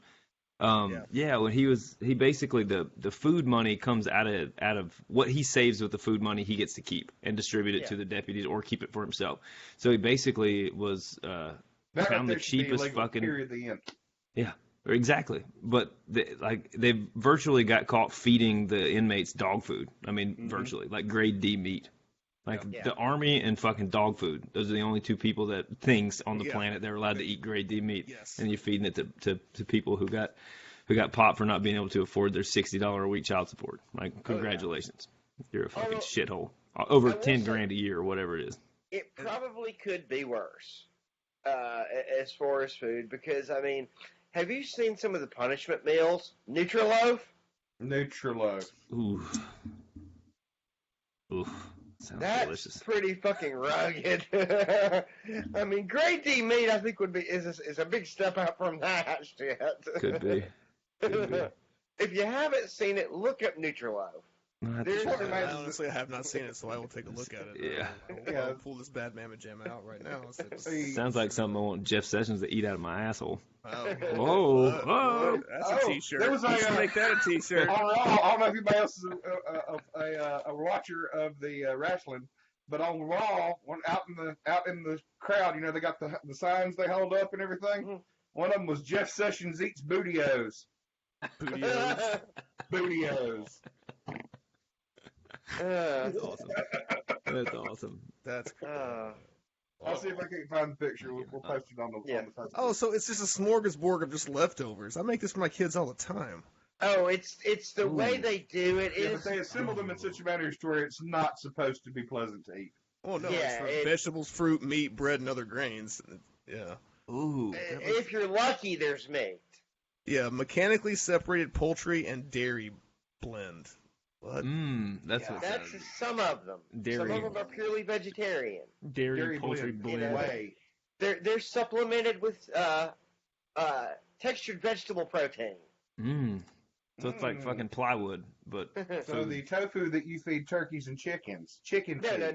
When he basically the food money comes out of what he saves with the food money he gets to keep and distribute it to the deputies or keep it for himself. So he basically was found the cheapest fucking. Period. The end. Yeah. Exactly, but they virtually got caught feeding the inmates dog food. I mean, virtually, like grade D meat. Like the Army and fucking dog food. Those are the only two things on the planet that are allowed to eat grade D meat. Yes. And you're feeding it to people who got popped for not being able to afford their $60 a week child support. Like, congratulations. You're a fucking shithole. Over 10 grand a year or whatever it is. It probably could be worse as far as food because, I mean, have you seen some of the punishment meals? Nutriloaf? Nutriloaf. Ooh. Sounds delicious. That's pretty fucking rugged. I mean, grade D meat, I think, is a big step up from that shit. Could be. If you haven't seen it, look up Nutriloaf. Honestly, I have not seen it, so I will take a look at it. Yeah. I'll pull this bad mamma jam out right now. Sounds like something I want Jeff Sessions to eat out of my asshole. Oh. Whoa. That's a t-shirt. There was Let's make that a t-shirt. On Raw, I don't know if anybody else is a watcher of the wrestling, but on Raw, out in the crowd, they got the signs they hold up and everything. Mm-hmm. One of them was Jeff Sessions eats bootios. Bootios. That's awesome. That's awesome. That's cool. I'll see if I can find the picture. We'll post it on the Facebook. Oh, so it's just a smorgasbord of just leftovers. I make this for my kids all the time. Oh, it's the way they do it. Yeah, but they assemble them in such a manner to where it's not supposed to be pleasant to eat. Oh, no. Yeah, it's vegetables, fruit, meat, bread, and other grains. Yeah. Ooh. If you're lucky, there's meat. Yeah, mechanically separated poultry and dairy blend. What? That's some of them. Dairy. Some of them are purely vegetarian. Dairy poultry blend. They're supplemented with textured vegetable protein. So it's like fucking plywood, but so the tofu that you feed turkeys and chickens, chicken food.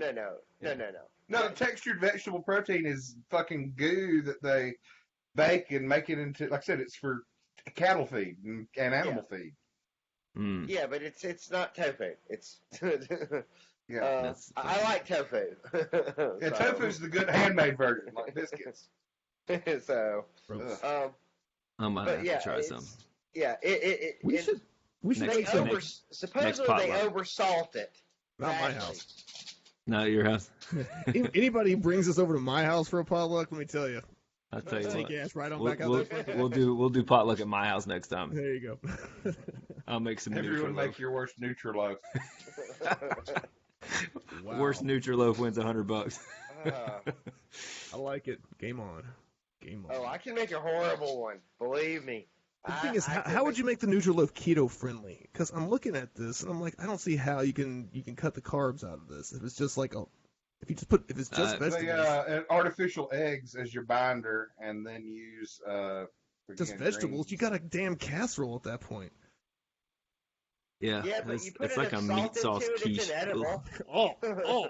No, textured vegetable protein is fucking goo that they bake and make it into. Like I said, it's for cattle feed and animal feed. Yeah, but it's not tofu. It's yeah. I like tofu. Tofu's the good handmade version, like biscuits. So, I might have to try some. Yeah, we should supposedly they oversalt it. Not my house. Not at your house. Anybody brings us over to my house for a potluck, let me tell you. I'll tell you take what. Ass right on back out there. We'll do potluck at my house next time. There you go. I'll make some Everyone make your worst Nutriloaf. Wow. Worst Nutriloaf wins $100. I like it. Game on. Oh, I can make a horrible one. Believe me. The thing is, how would you make the Nutriloaf keto friendly? Because I'm looking at this and I'm like, I don't see how you can cut the carbs out of this. If it's just like if it's just vegetables, artificial eggs as your binder, and then use just vegetables. Greens. You got a damn casserole at that point. Yeah, but you put it's like a meat sauce quiche. It's inedible. Oh,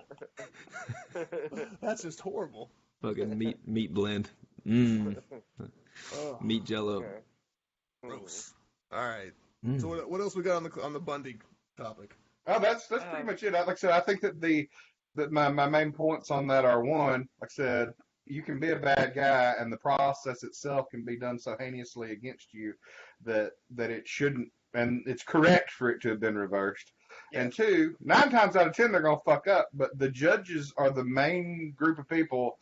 that's just horrible. Fucking meat blend. Meat Jello. Okay. Gross. All right. So what else we got on the Bundy topic? Oh, that's pretty much it. Like I said, I think that my main points on that are, one, like I said, you can be a bad guy, and the process itself can be done so heinously against you that it shouldn't, and it's correct for it to have been reversed. Yeah. And two, 9 times out of 10 they're gonna fuck up, but the judges are the main group of people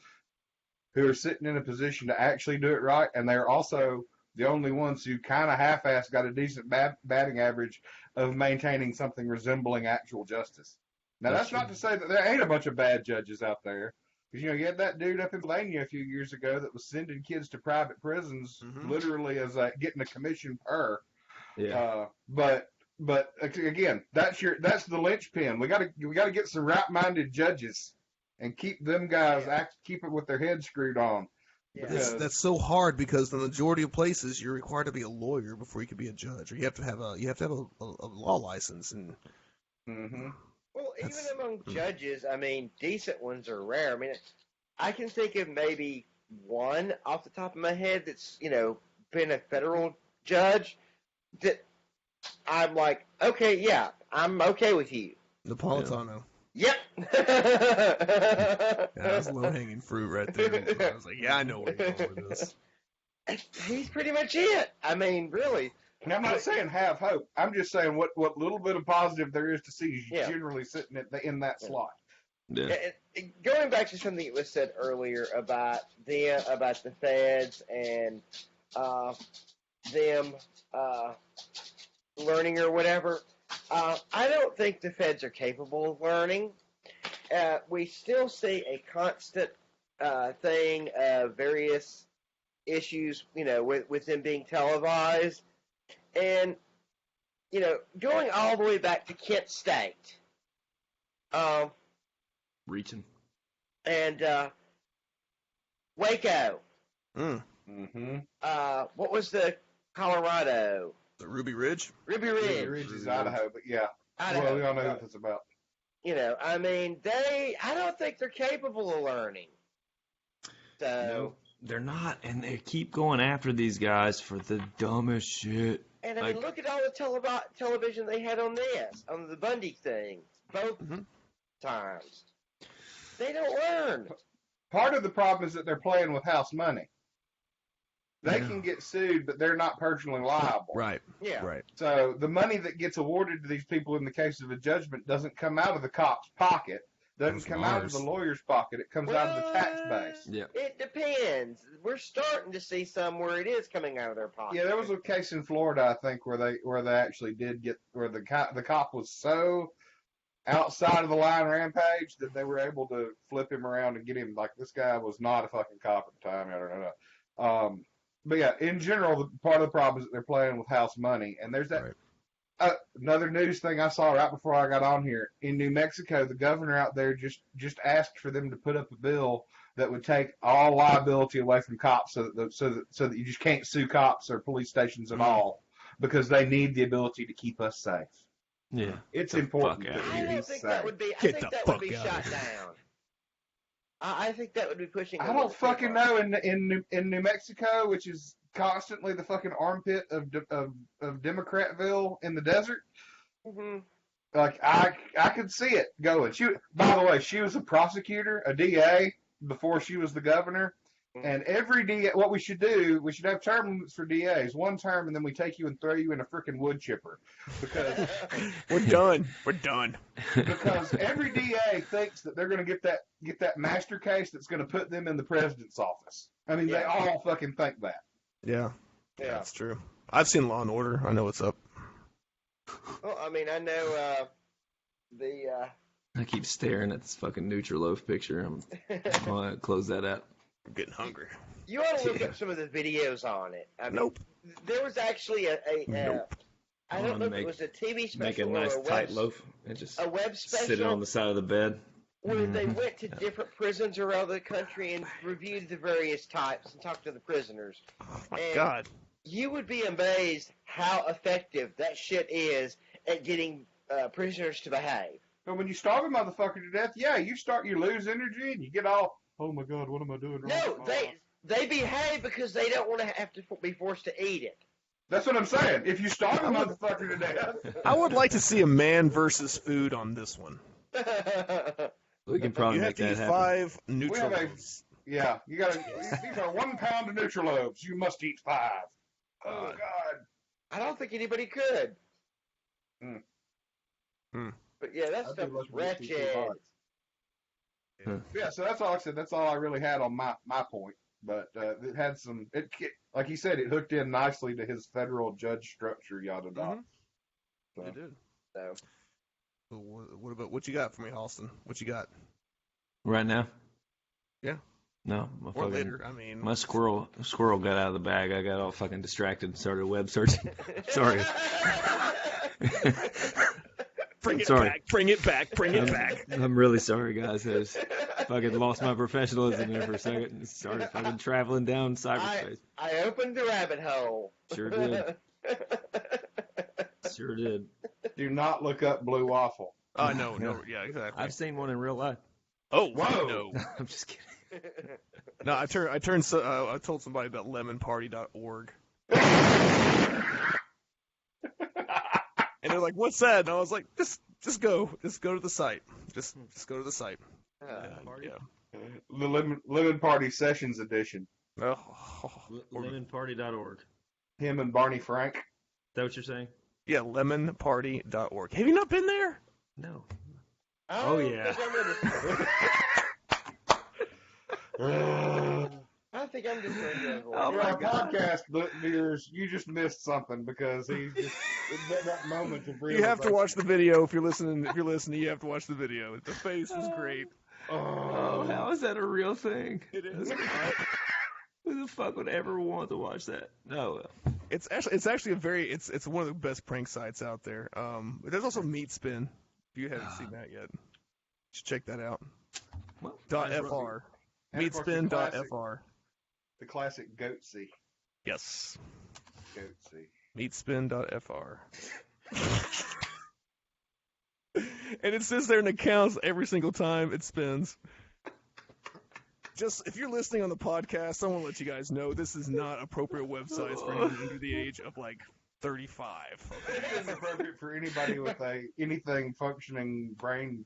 who are sitting in a position to actually do it right, and they're also the only ones who kind of half-assed got a decent batting average of maintaining something resembling actual justice. Now, that's not to say that there ain't a bunch of bad judges out there. Because, you had that dude up in Pennsylvania a few years ago that was sending kids to private prisons literally as getting a commission per. Yeah. But again, that's the linchpin. We gotta get some right-minded judges and keep them guys keep it with their heads screwed on. Yeah. That's so hard because the majority of places you're required to be a lawyer before you can be a judge, or you have to have a law license and. Well, even among judges, I mean, decent ones are rare. I mean, I can think of maybe one off the top of my head that's been a federal judge that I'm like, okay, yeah, I'm okay with you. Napolitano. Yep. That's low-hanging fruit right there. I was like, yeah, I know where you're going with this. He's pretty much it. I mean, really. Now, I'm not saying have hope. I'm just saying what little bit of positive there is to see is generally sitting in that slot. Yeah. And going back to something that was said earlier about the feds and them learning or whatever, I don't think the feds are capable of learning. We still see a constant thing of various issues, with them being televised. And, going all the way back to Kent State. Reaching. And Waco. Mm-hmm. What was the Colorado? The Ruby Ridge? Ruby Ridge. Ruby Ridge is Idaho, but yeah. Idaho. Well, we all know what it's about. I don't think they're capable of learning. So. No, they're not, and they keep going after these guys for the dumbest shit. And I mean, look at all the television they had on the Bundy thing, both times. They don't learn. Part of the problem is that they're playing with house money. They can get sued, but they're not personally liable. Right. Yeah. Right. So the money that gets awarded to these people in the case of a judgment doesn't come out of the cop's pocket. Doesn't come out of the lawyer's pocket. It comes out of the tax base. Yeah. It depends. We're starting to see some where it is coming out of their pocket. Yeah, there was a case in Florida, I think, where they actually did get where the cop was so outside of the line rampage that they were able to flip him around and get him. Like, this guy was not a fucking cop at the time. I don't know. But yeah, in general, part of the problem is that they're playing with house money, and there's that. Right. Another news thing I saw right before I got on here in New Mexico, the governor out there just asked for them to put up a bill that would take all liability away from cops, so that you just can't sue cops or police stations at all, because they need the ability to keep us safe. Yeah, it's important that I we don't be think safe. that would be. I think that would be shot down. I think that would be pushing. I don't fucking know. In New Mexico, which is constantly the fucking armpit of Democratville in the desert. Mm-hmm. Like I could see it going. By the way, she was a prosecutor, a DA before she was the governor. And every DA, what we should do, we should have term limits for DAs. One term, and then we take you and throw you in a freaking wood chipper, because we're done. We're done. Because every DA thinks that they're going to get that master case that's going to put them in the president's office. I mean, they all fucking think that. Yeah, that's true. I've seen Law and Order. I know what's up. Well, I mean, I know I keep staring at this fucking Nutriloaf picture. I'm going to close that out. I'm getting hungry. You ought to look up some of the videos on it. I mean, nope. There was actually nope. I don't know if it was a TV special make a nice tight loaf and just a web special. Sit it on the side of the bed. Where they went to different prisons around the country and reviewed the various types and talked to the prisoners. Oh, my God. You would be amazed how effective that shit is at getting prisoners to behave. But when you starve a motherfucker to death, you lose energy and you get all, oh my God, what am I doing wrong? No, they behave because they don't want to have to be forced to eat it. That's what I'm saying. If you starve a motherfucker to death. I would like to see a man versus food on this one. We can probably make that happen. 5 Nutrilobes. You gotta. These are 1 pound of Nutrilobes. You must eat 5. Oh God. I don't think anybody could. Hmm. But yeah, that stuff was wretched. Yeah, so that's all I said. That's all I really had on my point. But it had some. Like he said, it hooked in nicely to his federal judge structure. Yada yada. So. It did. So. What you got for me, Halston? What you got? Right now? Yeah. No. Or later. I mean, my squirrel got out of the bag. I got all fucking distracted and started web searching. Sorry. Bring it back. I'm really sorry, guys. I just fucking lost my professionalism there for a second and started fucking traveling down cyberspace. I opened the rabbit hole. Sure did. Sure did. Do not look up Blue Waffle. No, yeah, exactly. I've seen one in real life. Oh, whoa! No. I'm just kidding. No, I told somebody about lemonparty.org. And they're like, "What's that?" And I was like, "Just go to the site. Just go to the site." The Lemon Party Sessions Edition. Oh. Lemonparty.org. Him and Barney Frank. Is that what you're saying? Yeah, lemonparty.org. Have you not been there? No. Oh, yeah. I think I'm just regular. Oh, For my our God. podcast viewers, you just missed something because he's just in that moment of You realization. have to watch the video if you're listening. If you're listening, you have to watch the video. The face was great. Oh, how is that a real thing? It is. Who the fuck would ever want to watch that? No. It's actually it's one of the best prank sites out there. There's also Meat Spin. If you haven't seen that yet, you should check that out. Well, .fr. And of course, the Meatspin.fr. The classic Goatsy. Yes. Goatsy. Meatspin.fr. And it sits there and it counts every single time it spins. Just if you're listening on the podcast, I want to let you guys know this is not appropriate websites for anyone under the age of like 35. It is appropriate for anybody with anything functioning brain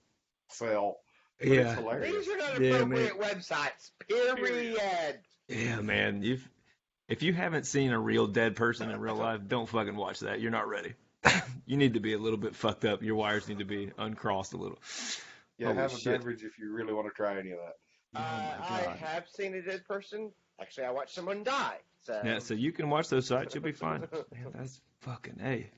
cell. But Yeah. It's hilarious. These are not appropriate websites. Period. Yeah, man. If you haven't seen a real dead person in real life, don't fucking watch that. You're not ready. You need to be a little bit fucked up. Your wires need to be uncrossed a little. Yeah, Holy have shit. a beverage if you really want to try any of that. I have seen a dead person. Actually, I watched someone die. So Yeah, so you can watch those sites. You'll be fine. Man, that's fucking A.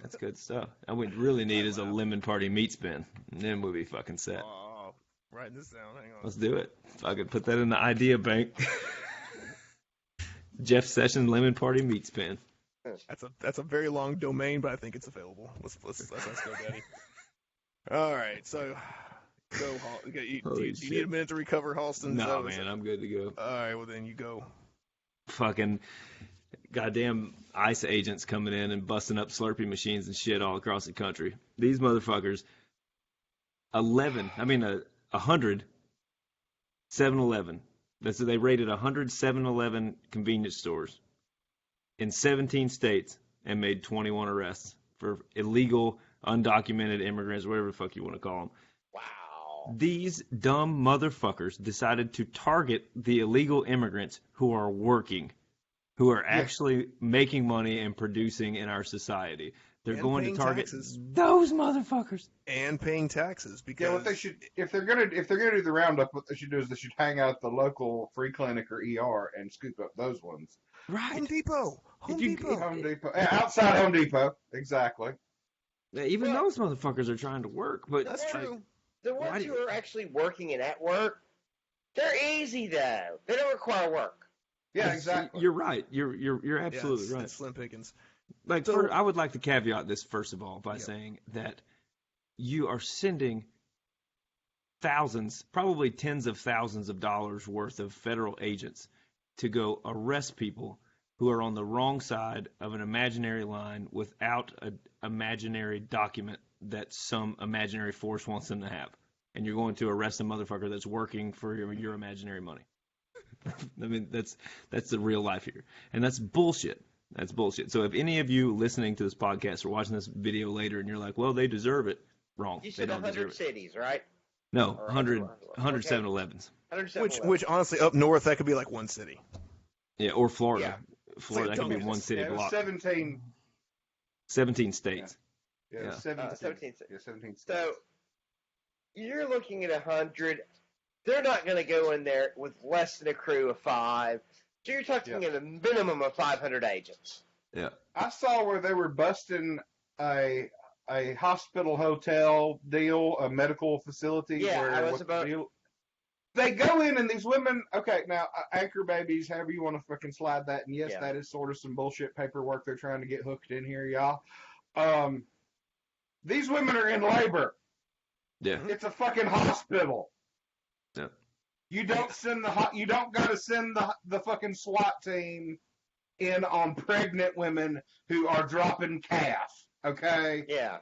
That's good stuff. And what we really need is a lemon party meat spin. And then we'll be fucking set. Oh, writing this down. Hang on. Let's do it. Fucking put that in the idea bank. Jeff Sessions lemon party meat spin. That's a very long domain, but I think it's available. Let's go, Daddy. All right, so go. Do you need a minute to recover, Halston? No, man, I'm good to go. All right, well then you go. Fucking goddamn ICE agents coming in and busting up Slurpee machines and shit all across the country. These motherfuckers. 100 7-Eleven. So they raided 100 7-Eleven convenience stores in 17 states and made 21 arrests for illegal, undocumented immigrants, whatever the fuck you want to call them. wow. These dumb motherfuckers decided to target the illegal immigrants who are working, who are actually making money and producing in our society. They're And going to paying target taxes. those motherfuckers. And paying taxes because Yeah, what they should, if they're gonna do the roundup, what they should do is they should hang out at the local free clinic or ER and scoop up those ones. Right. Home Depot. Home You- Depot. Home Depot, outside Home Depot, exactly. Even those motherfuckers are trying to work, but That's true. The ones who are actually working and at work, they're easy though. They don't require work. Yeah, exactly. You're right. You're absolutely it's, right. It's slim pickings. Like, So- I would like to caveat this first of all by saying that you are sending thousands, probably tens of thousands of dollars worth of federal agents to go arrest people who are on the wrong side of an imaginary line without an imaginary document that some imaginary force wants them to have. And you're going to arrest a motherfucker that's working for your imaginary money. I mean, that's the real life here. And that's bullshit. That's bullshit. So if any of you listening to this podcast or watching this video later and you're like, well, they deserve it, wrong. You They said don't deserve 100 it. cities, right? No, Or 100 okay. 7-Elevens. 107. Which honestly, up north, that could be like one city. Yeah, or Florida. Florida, Like that could be Dunkin'. one city Yeah, it was block. 17 states. Yeah, Yeah. 17 17 states. Yeah, 17 states. So you're looking at 100. They're not going to go in there with less than a crew of 5. So you're talking at a minimum of 500 agents. Yeah. I saw where they were busting a hospital hotel deal, a medical facility. Yeah, where I was what the about- deal- They go in and these women, okay, now anchor babies, however you want to fucking slide that, and yes, Yeah. that is sort of some bullshit paperwork they're trying to get hooked in here, y'all. These women are in labor. Yeah. It's a fucking hospital. Yeah. You don't you don't gotta send the fucking SWAT team in on pregnant women who are dropping calf. Okay? Yeah.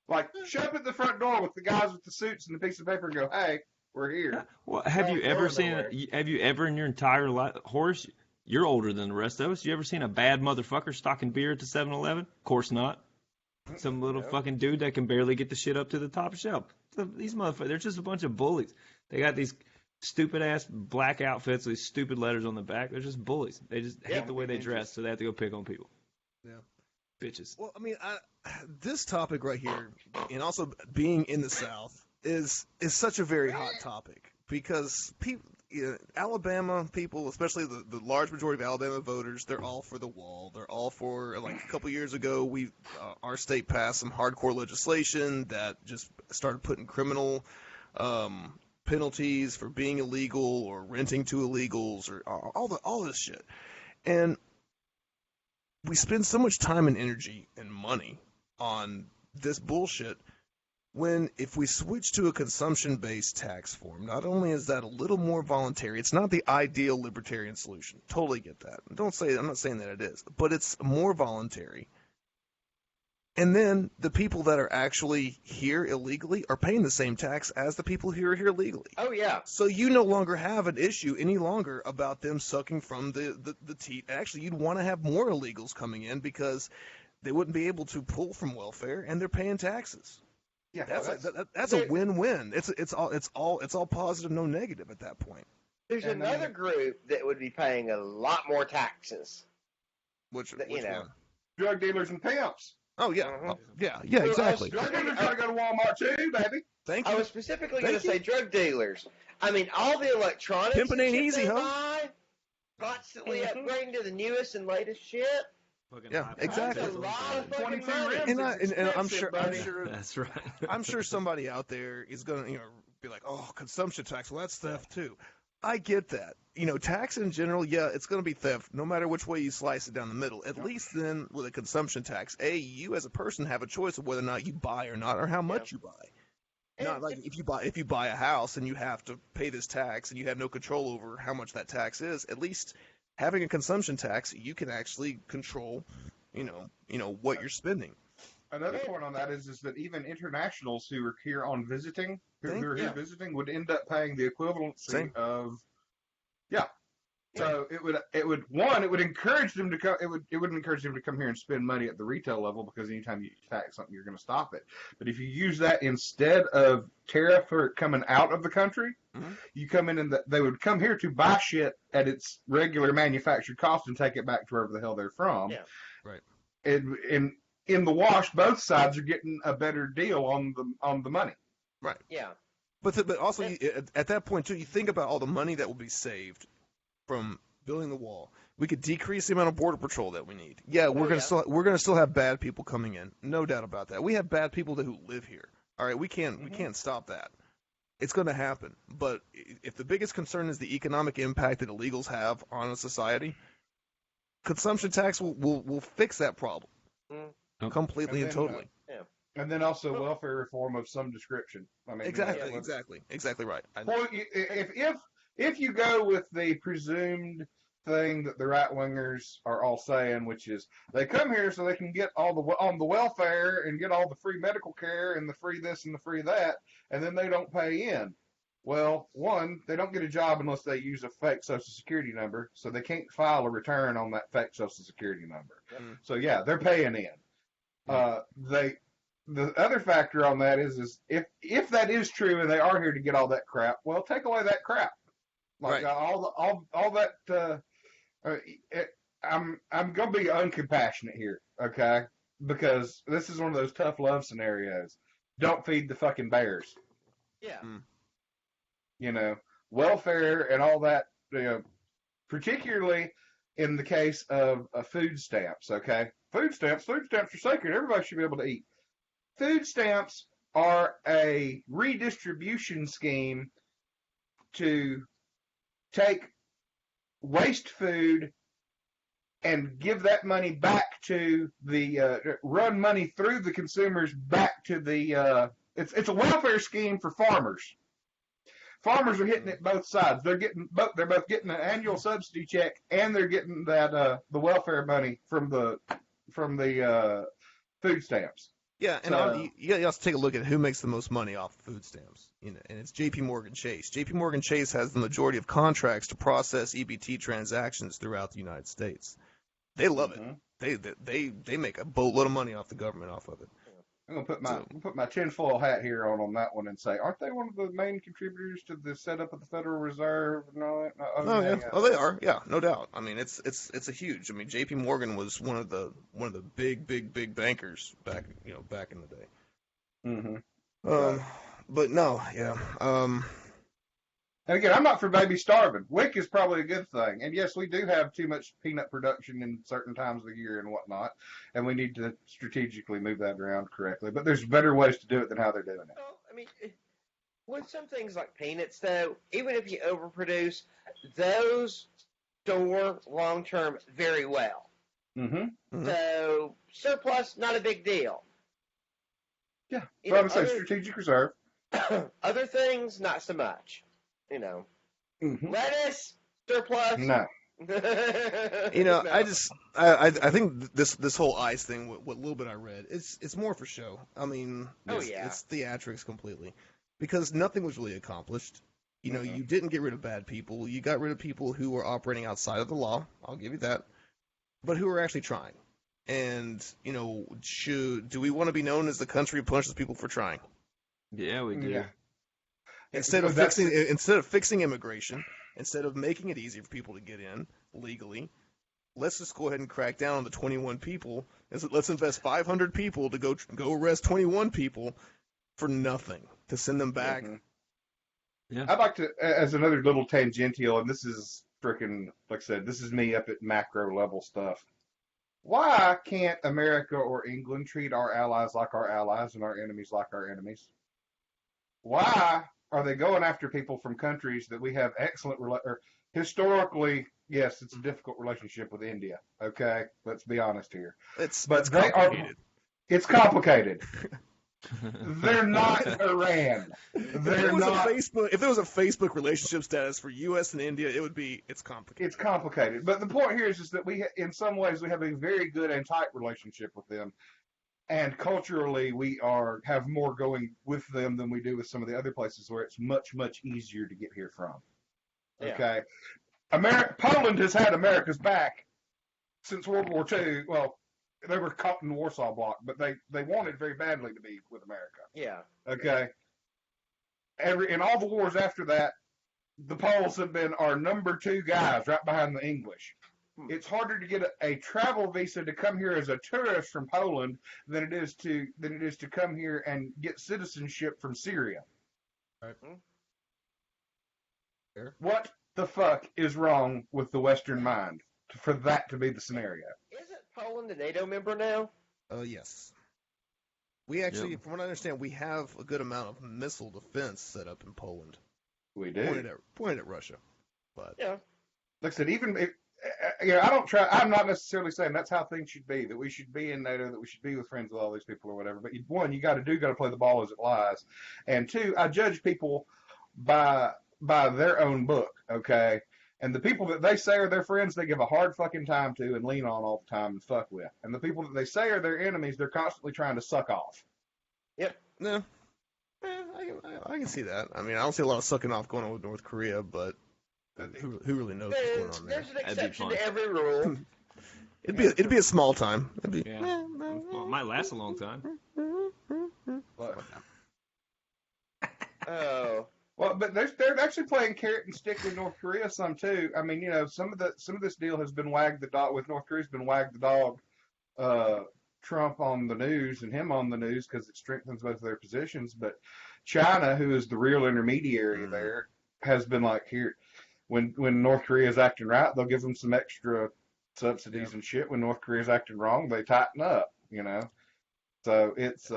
Like, show up at the front door with the guys with the suits and the piece of paper and go, hey, we're here. Well, have Don't you go ever seen? nowhere. Have you ever in your entire life, Horace? You're older than the rest of us. You ever seen a bad motherfucker stocking beer at the 7-Eleven? Of course not. Some little fucking dude that can barely get the shit up to the top shelf. These motherfuckers, they're just a bunch of bullies. They got these stupid ass black outfits, these stupid letters on the back. They're just bullies. They just hate the way they dress, so they have to go pick on people. Yeah. Bitches. Well, I mean, this topic right here, and also being in the South, is such a very hot topic because Alabama people, especially the large majority of Alabama voters, they're all for the wall. They're all for, like, a couple years ago, our state passed some hardcore legislation that just started putting criminal penalties for being illegal or renting to illegals or all this shit. And we spend so much time and energy and money on this bullshit when if we switch to a consumption-based tax form, not only is that a little more voluntary, it's not the ideal libertarian solution. Totally get that. I'm not saying that it is, but it's more voluntary. And then the people that are actually here illegally are paying the same tax as the people who are here legally. Oh, yeah. So you no longer have an issue any longer about them sucking from the teat. Actually, you'd want to have more illegals coming in because they wouldn't be able to pull from welfare, and they're paying taxes. Yeah, that's a win-win. It's all positive, no negative at that point. There's another group that would be paying a lot more taxes. Which one? Drug dealers and pimps. Oh yeah, yeah, exactly. Drug dealers gotta go to Walmart too, baby. Thank you. I was specifically going to say drug dealers. I mean, all the electronics. Pimping ain't easy, huh? Constantly upgrading to the newest and latest shit. Yeah, exactly. And I'm sure that's right. I'm sure somebody out there is gonna, be like, oh, consumption tax. Well, that's theft too. I get that. Tax in general, yeah, it's gonna be theft, no matter which way you slice it down the middle. At least then, with a consumption tax, you as a person have a choice of whether or not you buy or not, or how much you buy. Not like if you buy a house and you have to pay this tax and you have no control over how much that tax is. At least having a consumption tax, you can actually control, what you're spending. Another point on that is that even internationals who are here on visiting, who are here visiting, would end up paying the equivalency of, So it would encourage them to come. It would encourage them to come here and spend money at the retail level because anytime you tax something, you're going to stop it. But if you use that instead of tariff for it coming out of the country, you come in and they would come here to buy shit at its regular manufactured cost and take it back to wherever the hell they're from. Yeah. Right. And in the wash, both sides are getting a better deal on the money. Right. Yeah. But also at that point too, you think about all the money that will be saved from building the wall. We could decrease the amount of border patrol that we need. Yeah, we're gonna still have bad people coming in, no doubt about that. We have bad people who live here. All right, we can't stop that. It's going to happen. But if the biggest concern is the economic impact that illegals have on a society, consumption tax will fix that problem completely and totally. And then also welfare reform of some description. I mean, exactly right. Well, if you go with the presumed thing that the right wingers are all saying, which is they come here so they can get on the welfare and get all the free medical care and the free this and the free that, and then they don't pay in. Well, one, they don't get a job unless they use a fake Social Security number, so they can't file a return on that fake Social Security number. So yeah, they're paying in. The other factor on that is if that is true and they are here to get all that crap, well, take away that crap. Like all that. I'm gonna be uncompassionate here, okay? Because this is one of those tough love scenarios. Don't feed the fucking bears. Yeah. Welfare and all that. Particularly in the case of food stamps. Okay, food stamps are sacred. Everybody should be able to eat. Food stamps are a redistribution scheme to take waste food and give that money back to the run money through the consumers back to the it's a welfare scheme for farmers. Farmers are hitting it both sides. They're both getting an annual subsidy check and they're getting that the welfare money from the food stamps. Yeah, and you also take a look at who makes the most money off food stamps, and it's J.P. Morgan Chase. J.P. Morgan Chase has the majority of contracts to process EBT transactions throughout the United States. They love it. They make a boatload of money off the government off of it. I'm gonna put my tinfoil hat here on that one and say, aren't they one of the main contributors to the setup of the Federal Reserve and all that? Oh, they are. Yeah, no doubt. I mean, it's a huge. I mean, J.P. Morgan was one of the big bankers back in the day. But no, yeah. And again, I'm not for baby starving. WIC is probably a good thing. And yes, we do have too much peanut production in certain times of the year and whatnot, and we need to strategically move that around correctly. But there's better ways to do it than how they're doing it. Well, I mean, with some things like peanuts, though, even if you overproduce, those store long term very well. Mm-hmm. So surplus, not a big deal. Yeah, so I would say strategic reserve. Other things, not so much. Lettuce, surplus. No. No. I think this whole ice thing, what little bit I read, it's more for show. I mean, it's theatrics completely, because nothing was really accomplished. You didn't get rid of bad people. You got rid of people who were operating outside of the law. I'll give you that, but who were actually trying. And do we want to be known as the country who punishes people for trying? Yeah, we do. Yeah. Instead of fixing immigration, instead of making it easy for people to get in legally, let's just go ahead and crack down on the 21 people. Let's invest 500 people to go arrest 21 people for nothing, to send them back. Mm-hmm. Yeah. I'd like to, as another little tangential, and this is freaking, like I said, this is me up at macro level stuff. Why can't America or England treat our allies like our allies and our enemies like our enemies? Why are they going after people from countries that we have excellent historically? Yes, it's a difficult relationship with India. Okay, let's be honest here. It's complicated. It's complicated. They're not Iran. If there was a Facebook relationship status for U.S. and India, it's complicated. It's complicated. But the point here is that in some ways, we have a very good and tight relationship with them. And culturally, we have more going with them than we do with some of the other places where it's much, much easier to get here from. Okay? Poland has had America's back since World War II. Well, they were caught in the Warsaw Bloc, but they wanted very badly to be with America. Yeah. Okay? In all the wars after that, the Poles have been our number 2 guys right behind the English. It's harder to get a travel visa to come here as a tourist from Poland than it is to come here and get citizenship from Syria. Right. What the fuck is wrong with the Western mind for that to be the scenario? Isn't Poland a NATO member now? Yes. We actually, from what I understand, we have a good amount of missile defense set up in Poland. We do. Pointed at Russia. But yeah. Like I said, even if, I'm not necessarily saying that's how things should be, that we should be in NATO, that we should be with friends with all these people or whatever. But one, you got to play the ball as it lies. And two, I judge people by their own book, okay? And the people that they say are their friends, they give a hard fucking time to and lean on all the time and fuck with. And the people that they say are their enemies, they're constantly trying to suck off. Yep. No. I can see that. I mean, I don't see a lot of sucking off going on with North Korea, but who really knows what's going on there? There's an exception to every rule. It'd be a small time. Well, it might last a long time. Oh. Well, but they're actually playing carrot and stick with North Korea some too. I mean, some of this deal has been wagged the dog with North Korea's been wagged the dog. Trump on the news and him on the news because it strengthens both of their positions. But China, who is the real intermediary there, has been like, here, when North Korea is acting right, they'll give them some extra subsidies and shit. When North Korea is acting wrong, they tighten up. So it's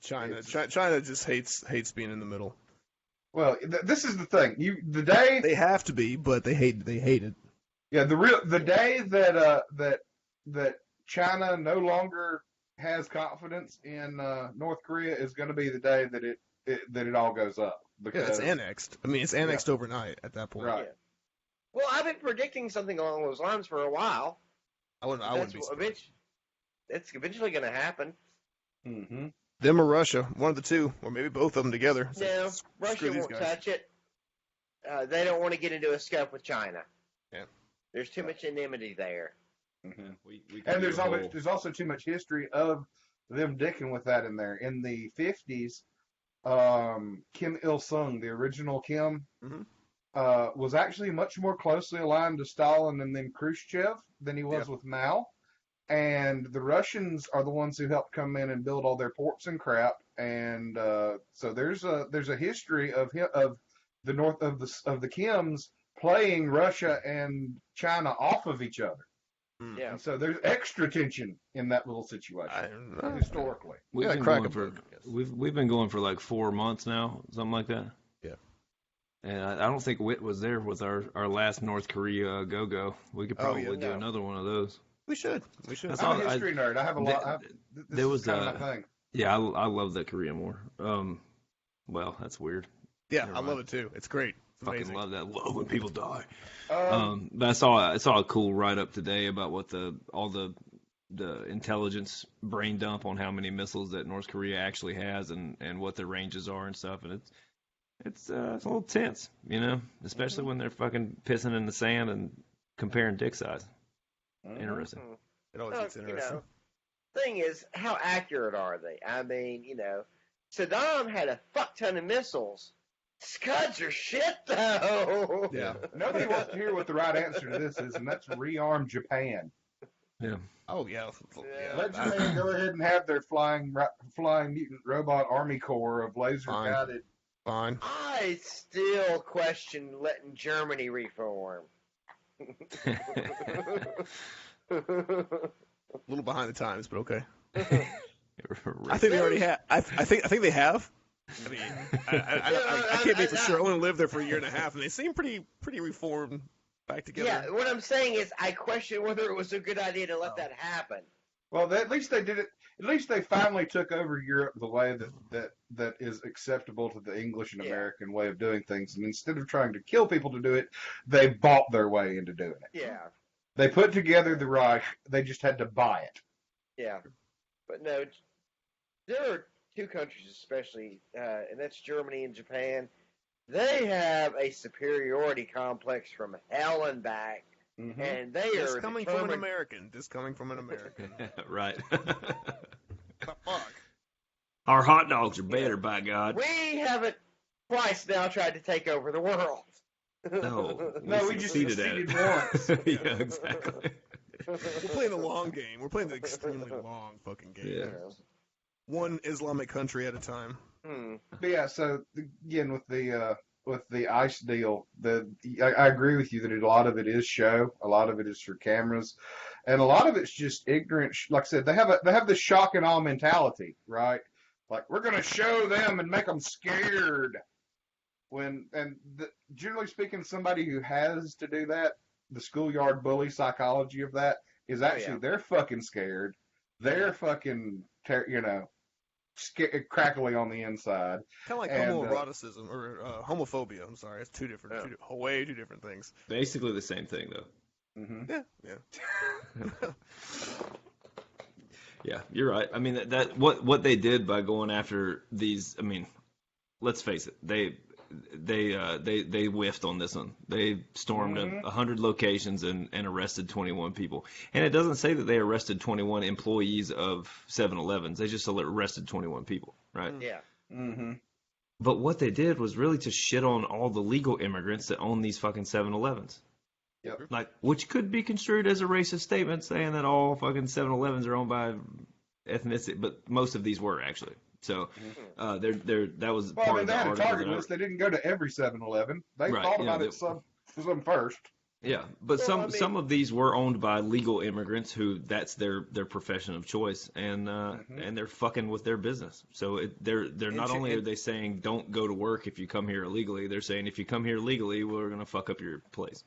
China just hates being in the middle. Well, this is the thing. The day they have to be, but they hate it. Yeah, the day that China no longer has confidence in North Korea is going to be the day that it all goes up. Because, it's annexed. I mean, it's annexed overnight at that point. Right. Yeah. Well, I've been predicting something along those lines for a while. I wouldn't be surprised. It's eventually going to happen. Mm-hmm. Them or Russia, one of the two, or maybe both of them together. No, Russia won't touch it. They don't want to get into a scuff with China. Yeah. There's too much enmity there. Mm-hmm. And there's also too much history of them dicking with that in there. In the 50s, Kim Il-sung, the original Kim, was actually much more closely aligned to Stalin and then Khrushchev than he was with Mao. and the Russians are the ones who helped come in and build all their ports and crap. And so there's a history of the north of the Kims playing Russia and China off of each other. Yeah. And so there's extra tension in that little situation historically. We've been going for like 4 months now, something like that. Yeah. And I don't think Whit was there with our last North Korea go-go. We could probably do another one of those. We should. I'm a history nerd. I have a lot. This is kind of my thing. Yeah, I love the Korean War. Well, that's weird. Yeah, I love it too. It's great. It's fucking amazing. love that. Love when people die. But I saw a cool write up today about what all the intelligence brain dump on how many missiles that North Korea actually has and what their ranges are and stuff, and it's a little tense, especially when they're fucking pissing in the sand and comparing dick size. Interesting. It always gets interesting. Thing is, how accurate are they? I mean, Saddam had a fuck ton of missiles. Scuds are shit, though. Yeah. Nobody wants to hear what the right answer to this is, and that's rearm Japan. Yeah. Oh, yeah. Let Japan go ahead and have their flying mutant robot army corps of laser guided. Fine. I still question letting Germany reform. A little behind the times, but okay. I think they already have. I think they have. I mean, I can't be for sure. I only lived there for a year and a half, and they seem pretty reformed, back together. Yeah, what I'm saying is, I question whether it was a good idea to let that happen. Well, at least they did it. At least they finally took over Europe the way that is acceptable to the English and American way of doing things. And instead of trying to kill people to do it, they bought their way into doing it. Yeah. They put together the Reich. They just had to buy it. Yeah. But no, there are two countries especially, and that's Germany and Japan. They have a superiority complex from hell and back. Mm-hmm. And they are coming from an American. This coming from an American. Right. Fuck. Our hot dogs are better, by God. We haven't twice now tried to take over the world. No, we just succeeded once. Yeah, exactly. We're playing the long game. We're playing the extremely long fucking game. Yeah. One Islamic country at a time. But yeah, so again with the ICE deal, I agree with you that a lot of it is show, a lot of it is for cameras, and a lot of it's just ignorant. Like I said, they have this shock and awe mentality, right? Like we're gonna show them and make them scared. Generally speaking, somebody who has to do that, the schoolyard bully psychology of that is actually they're fucking scared. They're fucking crackly on the inside. Kind of like homoeroticism or homophobia. I'm sorry, it's two different things. Basically the same thing, though. Mm-hmm. Yeah. Yeah, you're right. I mean, that what they did by going after these. I mean, let's face it, they whiffed on this one. They stormed 100 locations and arrested 21 people. And it doesn't say that they arrested 21 employees of 7-Elevens. They just arrested 21 people, right? Yeah. Mm-hmm. But what they did was really to shit on all the legal immigrants that own these fucking 7-Elevens. Yep. Like, which could be construed as a racist statement, saying that all fucking 7-Elevens are owned by ethnicity, but most of these were actually. So, that was part of the article. They had a target list. They didn't go to every 7-Eleven. They thought about it some first. Yeah, but some of these were owned by legal immigrants who that's their profession of choice, and they're fucking with their business. So they're not only are they saying don't go to work if you come here illegally, they're saying if you come here legally, we're gonna fuck up your place.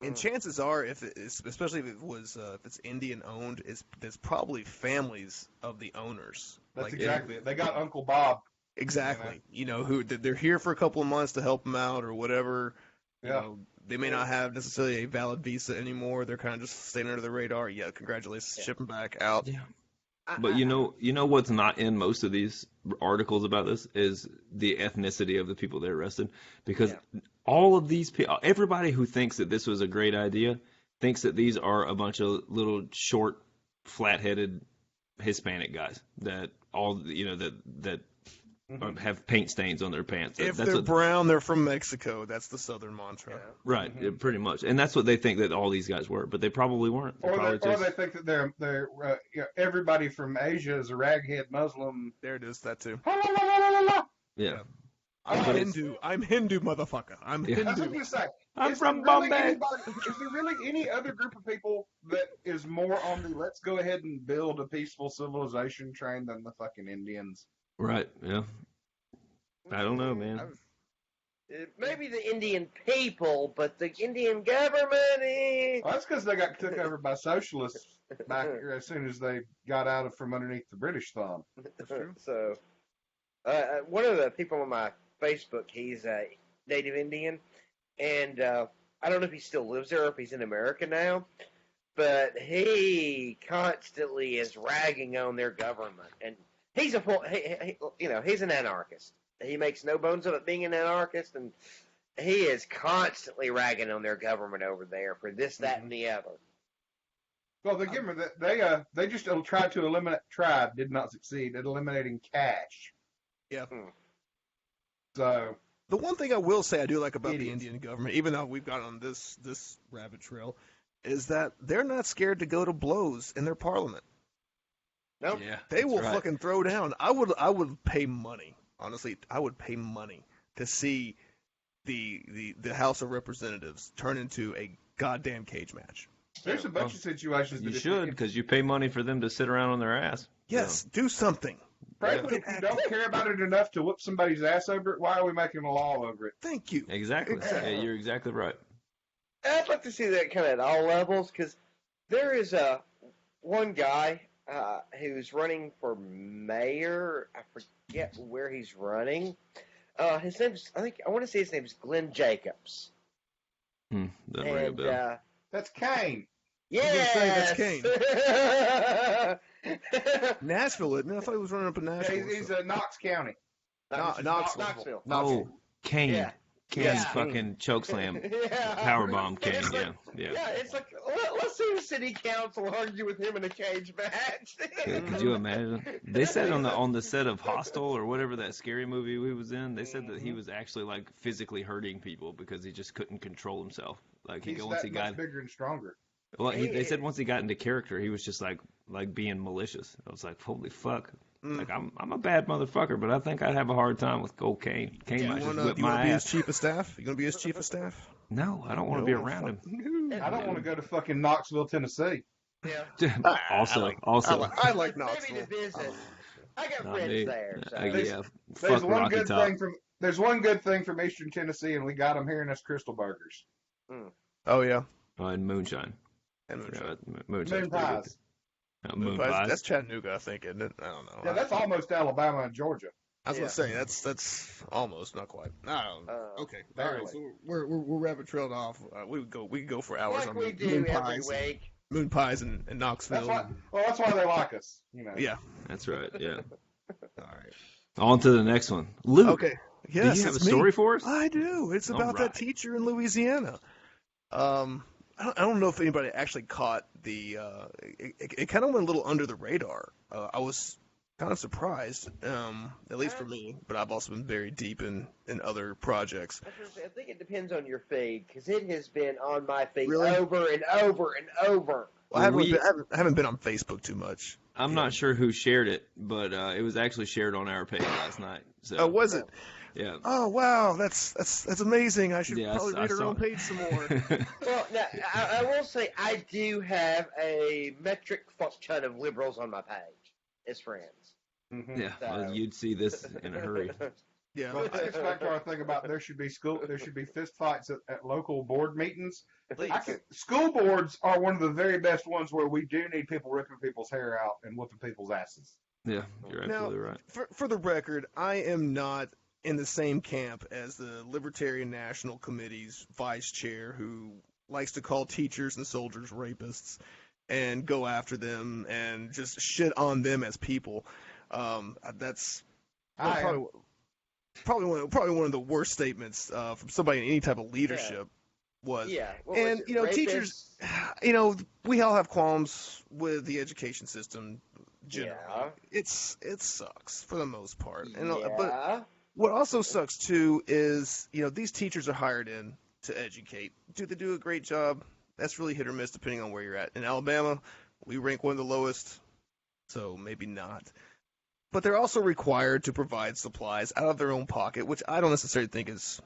And chances are, especially if it's Indian owned, there's probably families of the owners. That's exactly it. They got Uncle Bob. Exactly. Who they're here for a couple of months to help them out or whatever. Yeah. They may not have necessarily a valid visa anymore. They're kind of just staying under the radar. Yeah, congratulations, ship them back out. Yeah. But you know what's not in most of these articles about this is the ethnicity of the people they arrested, because all of these people, everybody who thinks that this was a great idea, thinks that these are a bunch of little short, flat-headed Hispanic guys that all that or have paint stains on their pants. If they're brown, they're from Mexico. That's the Southern mantra. Yeah. Right, pretty much. And that's what they think that all these guys were, but they probably weren't. Or they think that they're everybody from Asia is a raghead Muslim. There it is, that too. Yeah. I'm Hindu, motherfucker. I'm Hindu. That's what I'm gonna say. I'm from Bombay. Is there really any other group of people that is more on the let's go ahead and build a peaceful civilization train than the fucking Indians? Right, yeah. I don't know, man. Maybe the Indian people, but the Indian government. Well, that's because they got took over by socialists back as soon as they got out from underneath the British thumb. So, one of the people on my Facebook, he's a native Indian, and I don't know if he still lives there or if he's in America now, but he constantly is ragging on their government, and he's he's an anarchist. He makes no bones of it being an anarchist, and he is constantly ragging on their government over there for this, that, and the other. Well, they give them they just did not succeed at eliminating cash. Yeah. So the one thing I will say I do like about the Indian government, even though we've gone on this rabbit trail, is that they're not scared to go to blows in their parliament. Nope. Yeah, they will fucking throw down. I would pay money. Honestly, I would pay money to see the House of Representatives turn into a goddamn cage match. There's a bunch of situations. You should, because you pay money for them to sit around on their ass. Yes, do something. Frankly, if you don't care about it enough to whoop somebody's ass over it, why are we making a law over it? Thank you. Exactly. Yeah, you're exactly right. I'd like to see that kind of at all levels, because there is one guy who's running for mayor. I forget where he's running. His name's, I want to say his name's Glenn Jacobs. Doesn't ring a bell. That's Kane. Yes! That's Kane. Nashville, isn't it? I thought he was running up in Nashville. He's in Knox County. Knoxville. Oh, Kane. Yeah. Kane's fucking chokeslam. Powerbomb Kane, yeah. Yeah, it's like, let's see the city council argue with him in a cage match. Could you imagine? They said on the set of Hostel or whatever that scary movie he was in, they said that he was actually like physically hurting people because he just couldn't control himself. Like He's much bigger and stronger. Well, they said once he got into character, he was just like being malicious. I was like, holy fuck. Like, I'm a bad motherfucker, but I think I'd have a hard time with old Kane. Kane might just whip my ass. You want to be his chief of staff? You going to be his chief of staff? No, I don't want to be around him. I don't want to go to fucking Knoxville, Tennessee. Yeah. Also, I like Knoxville. Maybe to visit. I got friends there. So. Yeah, there's fuck one Rocky good Top. there's one good thing from Eastern Tennessee, and we got them here, and that's Crystal Burgers. Oh, yeah. And moonshine. And moonshine. Moon pies. Moon pies. That's Chattanooga, I think, isn't it? I don't know. Yeah, that's almost Alabama and Georgia. I was going to say, that's almost, not quite. Okay. All right, so we're rabbit trailed off. We could go for hours on we do moon every pies. week. Moon pies in Knoxville. That's why they like us. You know. Yeah. That's right, yeah. All right. On to the next one. Luke. Okay. Yes, do you have a story for us? I do. It's about that teacher in Louisiana. I don't know if anybody actually caught the. It kind of went a little under the radar. I was kind of surprised, at least for me. But I've also been very deep in other projects. I think it depends on your feed, because it has been on my feed Really? over and over and over. Well, I haven't been on Facebook too much. I'm not sure who shared it, but it was actually shared on our page last night. So. Oh, was it? Yeah. Oh wow, that's amazing. I should probably read her own page some more. Well, now, I will say I do have a metric fuck ton of liberals on my page as friends. Mm-hmm. Yeah, well, you'd see this in a hurry. Yeah. Well, that gets back to our thing about there should be fist fights at local board meetings. School boards are one of the very best ones where we do need people ripping people's hair out and whooping people's asses. Yeah, you're absolutely right. For the record, I am not in the same camp as the Libertarian National Committee's vice chair who likes to call teachers and soldiers rapists and go after them and just shit on them as people. That's probably one of the worst statements from somebody in any type of leadership was. Yeah. And teachers, we all have qualms with the education system. generally. It sucks for the most part. And, Yeah. But what also sucks too is, these teachers are hired in to educate. Do they do a great job? That's really hit or miss depending on where you're at. In Alabama, we rank one of the lowest, so maybe not. But they're also required to provide supplies out of their own pocket, which I don't necessarily think is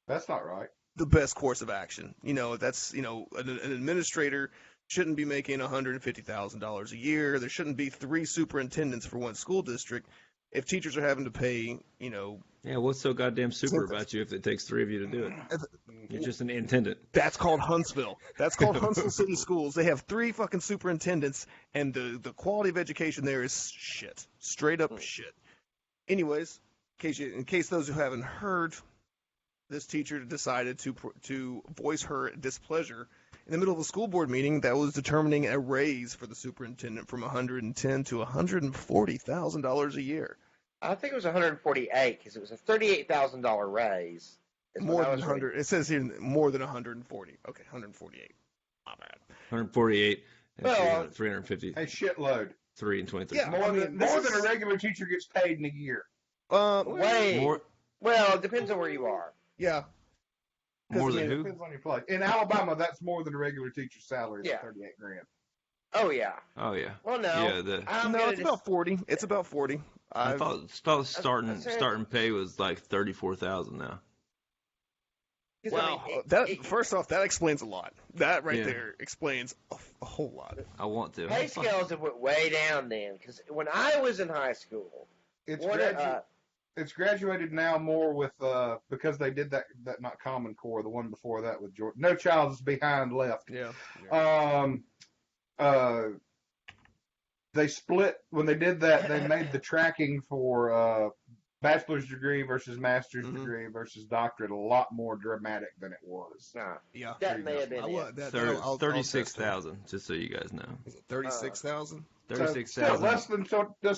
That's not right. the best course of action. That's an administrator shouldn't be making $150,000 a year. There shouldn't be 3 superintendents for one school district. If teachers are having to pay, Yeah, what's so goddamn super about you if it takes 3 of you to do it? You're just an intendant. That's called Huntsville. That's called Huntsville City Schools. They have 3 fucking superintendents, and the quality of education there is shit. Straight up shit. Anyways, in case those who haven't heard, this teacher decided to voice her displeasure in the middle of a school board meeting that was determining a raise for the superintendent from $110,000 to $140,000 a year. I think it was 148 because it was a $38,000 raise. More than 100. It says here more than 140. Okay, 148. Not bad. 148 and Well, 350. A shitload. 3 and 23. Yeah, More than a regular teacher gets paid in a year. Wait. More, Well, it depends on where you are. Yeah. more than It who? depends on your place. In Alabama, that's more than a regular teacher's salary. Yeah. $38,000. Oh yeah. Oh yeah. Well, no. Yeah, It's about 40. It's about 40. I thought starting pay was like 34,000 now. Wow. First off, that explains a lot. That there explains a whole lot. I want to. Pay scales have went way down then because when I was in high school, It's graduated now more with because they did that not Common Core, the one before that with George. No Child is Behind left. Yeah. They split when they did that. They made the tracking for bachelor's degree versus master's degree versus doctorate a lot more dramatic than it was. Yeah. that may have been it. 36,000, just so you guys know. Is it 36,000? 36,000. Less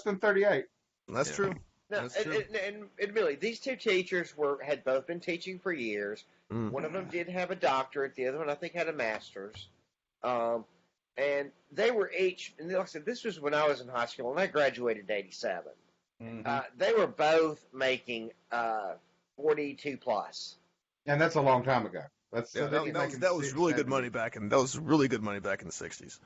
than 38. That's true. No, That's true. and admittedly, these 2 teachers had both been teaching for years. One of them did have a doctorate. The other one, I think, had a master's. And they were each, and like I said, this was when I was in high school, and I graduated in '87. They were both making 42 plus. And that's a long time ago. That was really good money back in. That was really good money back in the '60s.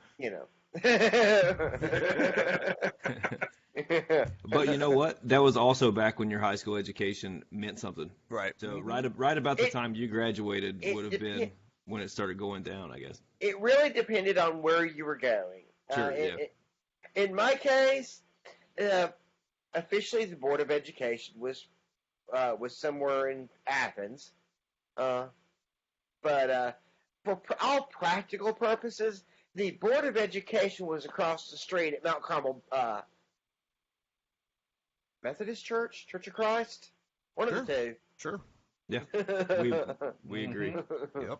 But you know what? That was also back when your high school education meant something. Right. So right about the time you graduated would have been when it started going down, I guess. It really depended on where you were going. Sure, In my case, officially the Board of Education was somewhere in Athens, but for all practical purposes, the Board of Education was across the street at Mount Carmel Methodist Church, Church of Christ, one of the 2. Sure. Yeah, we agree. Yep.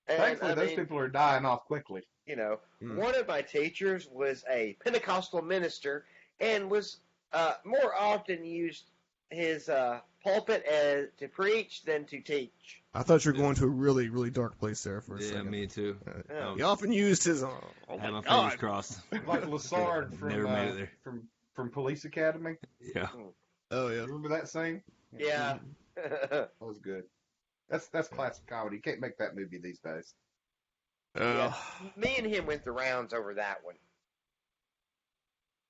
Thankfully, those people are dying off quickly. One of my teachers was a Pentecostal minister and was more often used his pulpit to preach than to teach. I thought you were going to a really, really dark place there for a second. Yeah, me too. He often used his. Had my fingers crossed. Like Lassard Never made it there. from Police Academy. Yeah. Oh yeah. Remember that scene? Yeah. That was good. That's classic comedy. You can't make that movie these days. Yeah. Me and him went the rounds over that one.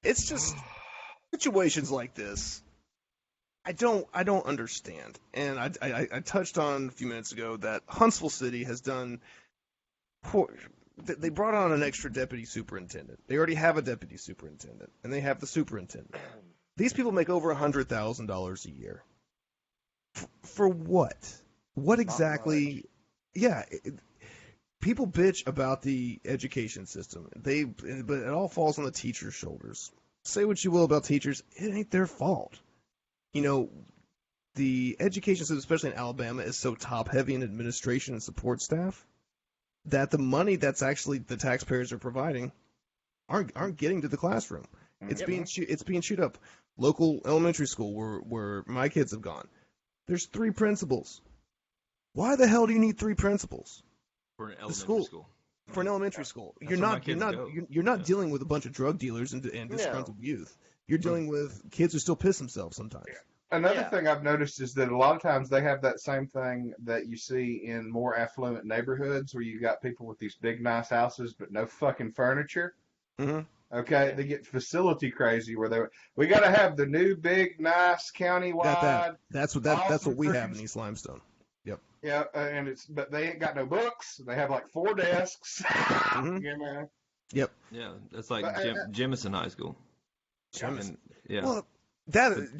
It's just situations like this. I don't understand, and I touched on a few minutes ago that Huntsville City has done. They brought on an extra deputy superintendent. They already have a deputy superintendent, and they have the superintendent. These people make over $100,000 a year. For what? What exactly? Yeah, people bitch about the education system. But it all falls on the teachers' shoulders. Say what you will about teachers, it ain't their fault. The education system, especially in Alabama, is so top-heavy in administration and support staff that the money that's actually the taxpayers are providing aren't getting to the classroom. It's being chewed up. Local elementary school where my kids have gone, there's 3 principals. Why the hell do you need 3 principals? For an elementary school. for an elementary school. You're not dealing with a bunch of drug dealers and disgruntled youth. You're dealing with kids who still piss themselves sometimes. Another thing I've noticed is that a lot of times they have that same thing that you see in more affluent neighborhoods where you got people with these big, nice houses but no fucking furniture. Mm-hmm. Okay, they get facility crazy where we got to have the new, big, nice countywide. That's what we have in East Limestone. Yep. Yeah, but they ain't got no books. They have like 4 desks. Mm-hmm. You know? Yep. Yeah, that's like Jemison High School. Yeah. Well,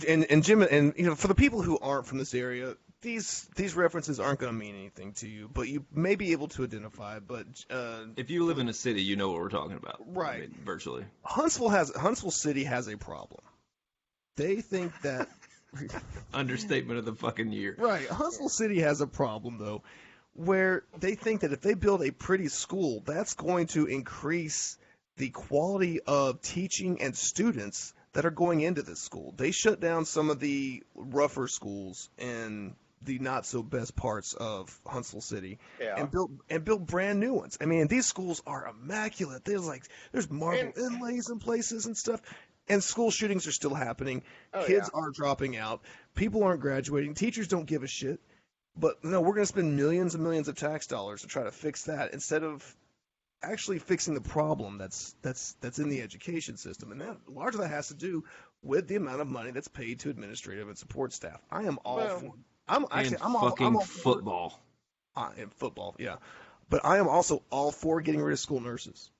and Jim, and for the people who aren't from this area, these references aren't going to mean anything to you, but you may be able to identify. But if you live in a city, you know what we're talking about, right? I mean, virtually. Huntsville City has a problem. They think that understatement of the fucking year. Right, Huntsville City has a problem though, where they think that if they build a pretty school, that's going to increase the quality of teaching and students that are going into this school. They shut down some of the rougher schools in the not so best parts of Huntsville City and built brand new ones. I mean, these schools are immaculate. There's marble inlays in places and stuff. And school shootings are still happening. Kids are dropping out. People aren't graduating. Teachers don't give a shit. But no, we're going to spend millions and millions of tax dollars to try to fix that instead of actually fixing the problem that's in the education system, and that largely that has to do with the amount of money that's paid to administrative and support staff. I am all for. I'm all football. In football, yeah, but I am also all for getting rid of school nurses.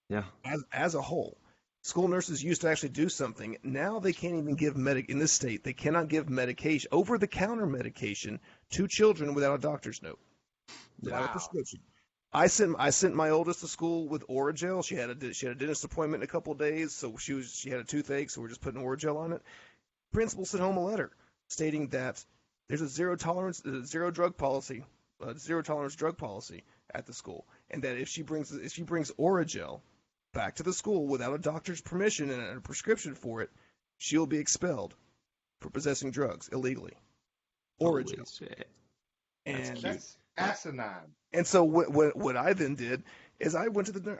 Yeah, as a whole, school nurses used to actually do something. Now they can't even give in this state. They cannot give medication, over-the-counter medication, to children without a doctor's note, without a prescription. I sent my oldest to school with Oragel. She had a dentist appointment in a couple of days, so she had a toothache, so we're just putting Oragel on it. Principal sent home a letter stating that there's a zero tolerance drug policy at the school, and that if she brings Oragel back to the school without a doctor's permission and a prescription for it, she'll be expelled for possessing drugs illegally. Oragel. And that's asinine. And so what I then did is I went to the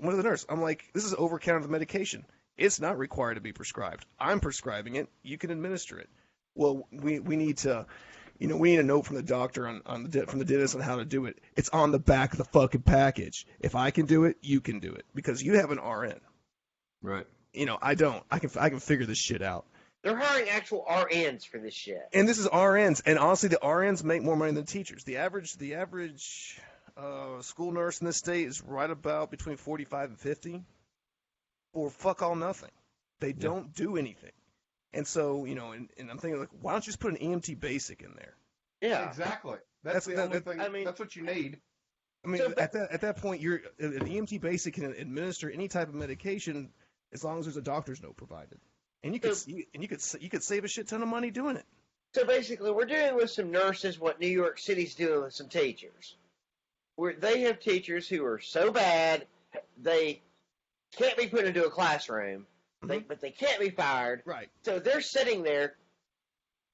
nurse. I'm like, this is over-counter the medication. It's not required to be prescribed. I'm prescribing it. You can administer it. Well, we need to, we need a note from the doctor from the dentist on how to do it. It's on the back of the fucking package. If I can do it, you can do it because you have an RN. Right. I don't. I can figure this shit out. They're hiring actual RNs for this shit. And this is RNs, and honestly, the RNs make more money than teachers. The average school nurse in this state is right about between 45 and 50, or fuck all nothing. They don't do anything. And so, and I'm thinking, like, why don't you just put an EMT basic in there? Yeah, exactly. That's the only thing. I mean, that's what you need. I mean, at that point, an EMT basic can administer any type of medication as long as there's a doctor's note provided. And you could save a shit ton of money doing it. So basically, we're dealing with some nurses, what New York City's doing with some teachers. Where they have teachers who are so bad, they can't be put into a classroom, but they can't be fired. Right. So they're sitting there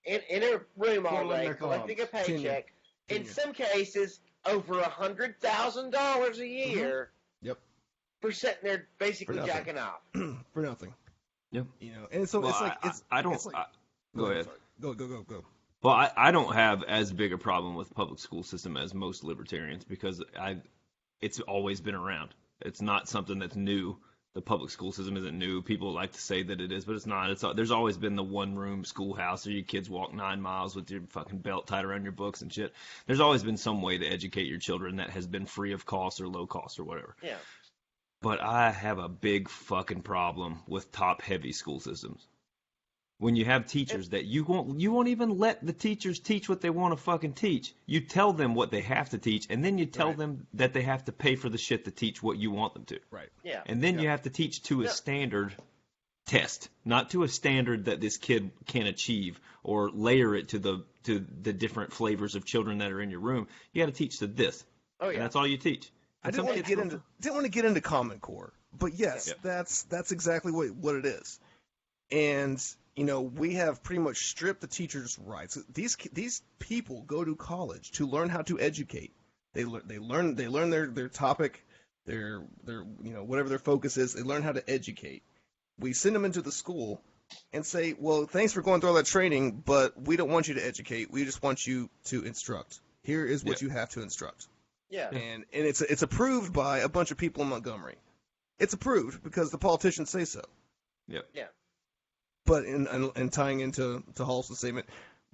in a room all day, collecting a paycheck. In some cases, over $100,000 a year. Yep. For sitting there basically jacking off. For nothing. Yep. And so it's like go ahead. Go. Well, I don't have as big a problem with public school system as most libertarians because it's always been around. It's not something that's new. The public school system isn't new. People like to say that it is, but it's not. There's always been the one-room schoolhouse where your kids walk 9 miles with your fucking belt tied around your books and shit. There's always been some way to educate your children that has been free of cost or low cost or whatever. Yeah. But I have a big fucking problem with top-heavy school systems. When you have teachers that you won't even let the teachers teach what they want to fucking teach. You tell them what they have to teach, and then you tell them that they have to pay for the shit to teach what you want them to. Right. Yeah. And then you have to teach to a standard test, not to a standard that this kid can achieve, or layer it to the different flavors of children that are in your room. You got to teach to this. Oh yeah. And that's all you teach. I didn't want to get into Common Core, but yes, that's exactly what it is. And we have pretty much stripped the teachers' rights. These people go to college to learn how to educate. They learn their topic, their whatever their focus is. They learn how to educate. We send them into the school and say, well, thanks for going through all that training, but we don't want you to educate. We just want you to instruct. Here is what you have to instruct. Yeah. And it's approved by a bunch of people in Montgomery. It's approved because the politicians say so. Yep. Yeah. But in tying into Halston's statement,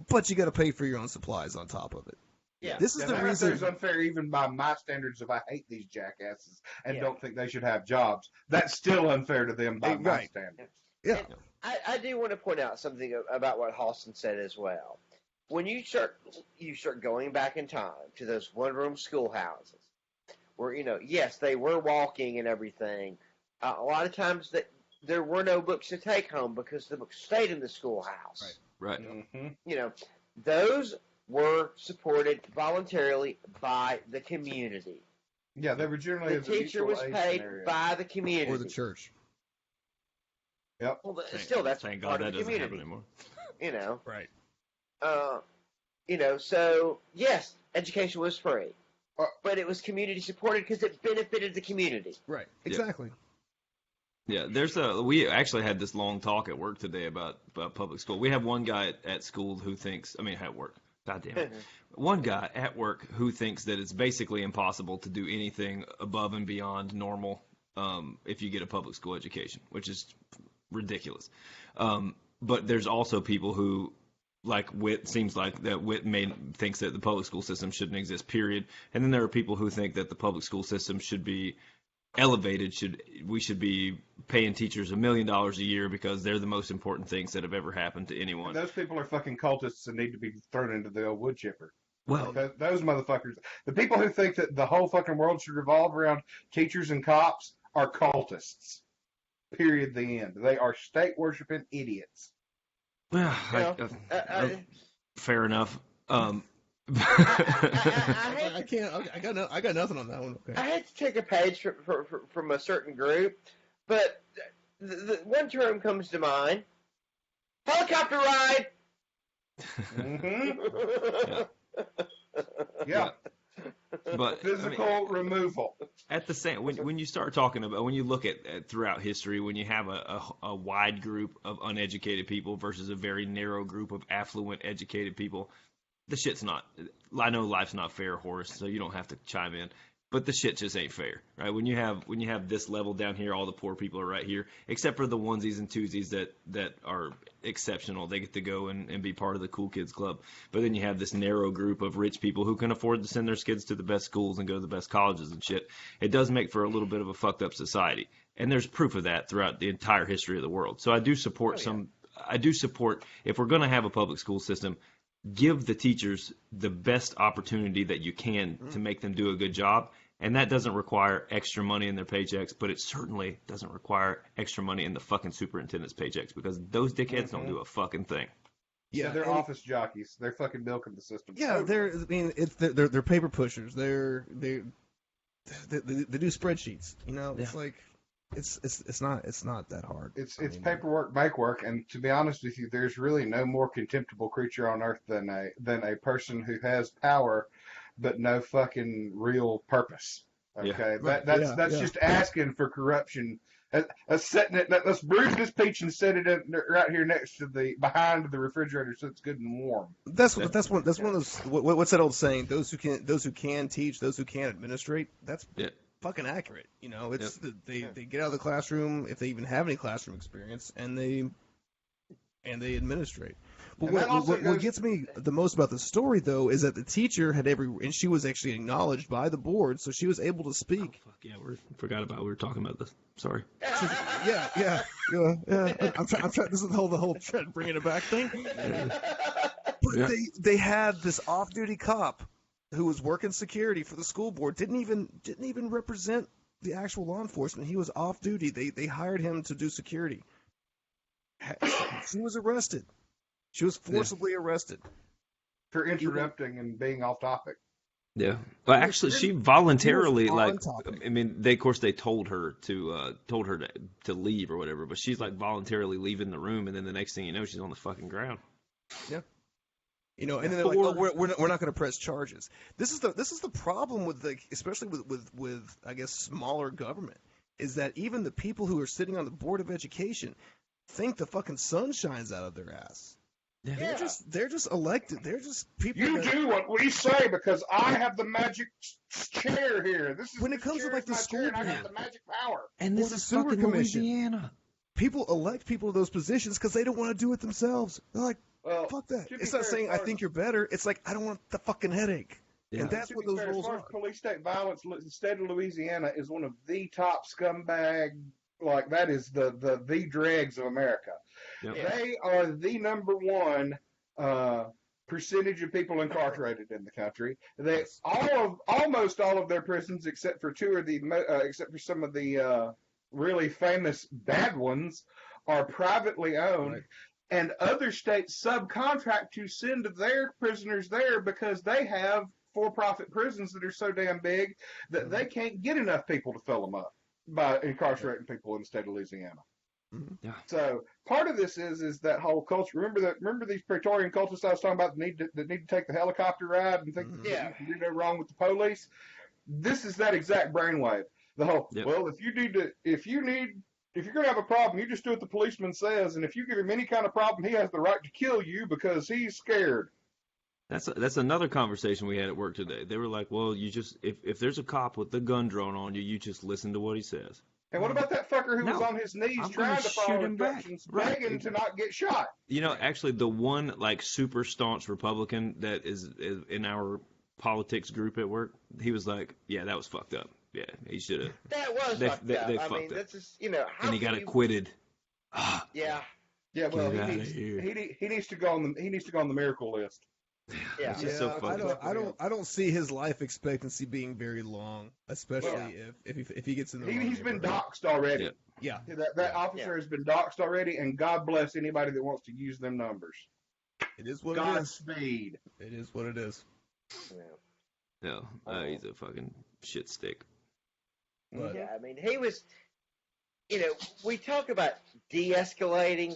but you got to pay for your own supplies on top of it. Yeah. This is the reason. It's unfair even by my standards if I hate these jackasses and don't think they should have jobs. That's still unfair to them by my standards. Yeah. I do want to point out something about what Halston said as well. When you start going back in time to those one-room schoolhouses, where yes, they were walking and everything. A lot of times there were no books to take home because the books stayed in the schoolhouse. Right. Mm-hmm. Those were supported voluntarily by the community. Yeah, they were generally the teacher was paid by the community or the church. Yep. Well, still, that's thank part God of that the doesn't community. happen anymore. Right. So yes, education was free, but it was community supported because it benefited the community. Right. Exactly. Yeah, we actually had this long talk at work today about public school. We have one guy at school who thinks, at work, goddamn it, one guy at work who thinks that it's basically impossible to do anything above and beyond normal if you get a public school education, which is ridiculous. But there's also people who, like Witt, seems like that Witt thinks that the public school system shouldn't exist, period. And then there are people who think that the public school system should be elevated, we should be paying teachers $1 million a year because they're the most important things that have ever happened to anyone. And those people are fucking cultists and need to be thrown into the old wood chipper. Well, those motherfuckers, the people who think that the whole fucking world should revolve around teachers and cops are cultists. Period. The end. They are state worshiping idiots. Well, fair enough. I can't. I got nothing on that one. Okay. I had to take a page from a certain group, but the one term comes to mind: helicopter ride. Mm-hmm. Yeah. But physical removal. At the same, when you start talking about, when you look at throughout history, when you have a wide group of uneducated people versus a very narrow group of affluent, educated people, the shit's not. I know life's not fair, Horace, so you don't have to chime in. But the shit just ain't fair, right? When you have this level down here, all the poor people are right here, except for the onesies and twosies that are exceptional. They get to go and be part of the cool kids club. But then you have this narrow group of rich people who can afford to send their kids to the best schools and go to the best colleges and shit. It does make for a little bit of a fucked up society, and there's proof of that throughout the entire history of the world. So I do support I do support, if we're going to have a public school system, give the teachers the best opportunity that you can to make them do a good job. And that doesn't require extra money in their paychecks, but it certainly doesn't require extra money in the fucking superintendent's paychecks because those dickheads don't do a fucking thing. Yeah, they're office jockeys. They're fucking milking the system. Yeah, they're paper pushers. They do spreadsheets. It's like it's not that hard. It's paperwork, make work, and to be honest with you, there's really no more contemptible creature on earth than a person who has power but no fucking real purpose. Okay, that's just asking for corruption. Let's bruise this peach and set it right here next to behind the refrigerator so it's good and warm. That's one of those. What's that old saying? Those who can teach, those who can administrate. That's fucking accurate. It's they get out of the classroom if they even have any classroom experience, and they administrate. But what gets me the most about the story, though, is that the teacher and she was actually acknowledged by the board, so she was able to speak. Oh, fuck yeah, forgot about we were talking about this. Sorry. Yeah. I'm trying. This is the whole trying bringing it back thing. But they had this off-duty cop who was working security for the school board. Didn't even represent the actual law enforcement. He was off duty. They hired him to do security. She was arrested. She was forcibly arrested for interrupting and being off topic. Yeah, well, actually, she voluntarily they told her to leave or whatever, but she's like voluntarily leaving the room, and then the next thing you know, she's on the fucking ground. Yeah. And then they're like, "Oh, we're not going to press charges." This is the problem with especially with I guess smaller government, is that even the people who are sitting on the board of education think the fucking sun shines out of their ass. Yeah. They're just elected. They're just people. You do what we say because I have the magic chair here. This is when it comes to like the school, and I got the magic power. And this is fucking Louisiana. People elect people to those positions because they don't want to do it themselves. They're like, fuck that. It's not saying I think you're better. It's like I don't want the fucking headache. Yeah. And that's what those rules are. Police state violence, the state of Louisiana is one of the top scumbag. Like that is the dregs of America. Yep. They are the number one percentage of people incarcerated in the country. They almost all of their prisons, except for some of the really famous bad ones, are privately owned. Right. And other states subcontract to send their prisoners there because they have for-profit prisons that are so damn big that they can't get enough people to fill them up by incarcerating people in the state of Louisiana. Mm-hmm. Yeah. So part of this is that whole culture. Remember these Praetorian cultists I was talking about that need to take the helicopter ride and think that you can do no wrong with the police. This is that exact brainwave. The whole well, if you're gonna have a problem, you just do what the policeman says, and if you give him any kind of problem, he has the right to kill you because he's scared. That's another conversation we had at work today. They were like, well, you just if there's a cop with the gun drawn on you, you just listen to what he says. And what about that fucker who was on his knees trying to follow instructions, begging to not get shot? Actually, the one like super staunch Republican that is in our politics group at work, he was like, yeah, that was fucked up. Yeah, he should have. That was fucked up. They fucked up. That's just, and he got acquitted. Yeah. Yeah, well, he needs to go on the miracle list. Yeah, so I don't see his life expectancy being very long, especially if he gets in the. He's been doxxed already. Yeah. That officer has been doxxed already, and God bless anybody that wants to use them numbers. It is what it is. Godspeed. It is what it is. Yeah. No, he's a fucking shit stick. But, I mean, he was. We talk about de-escalating.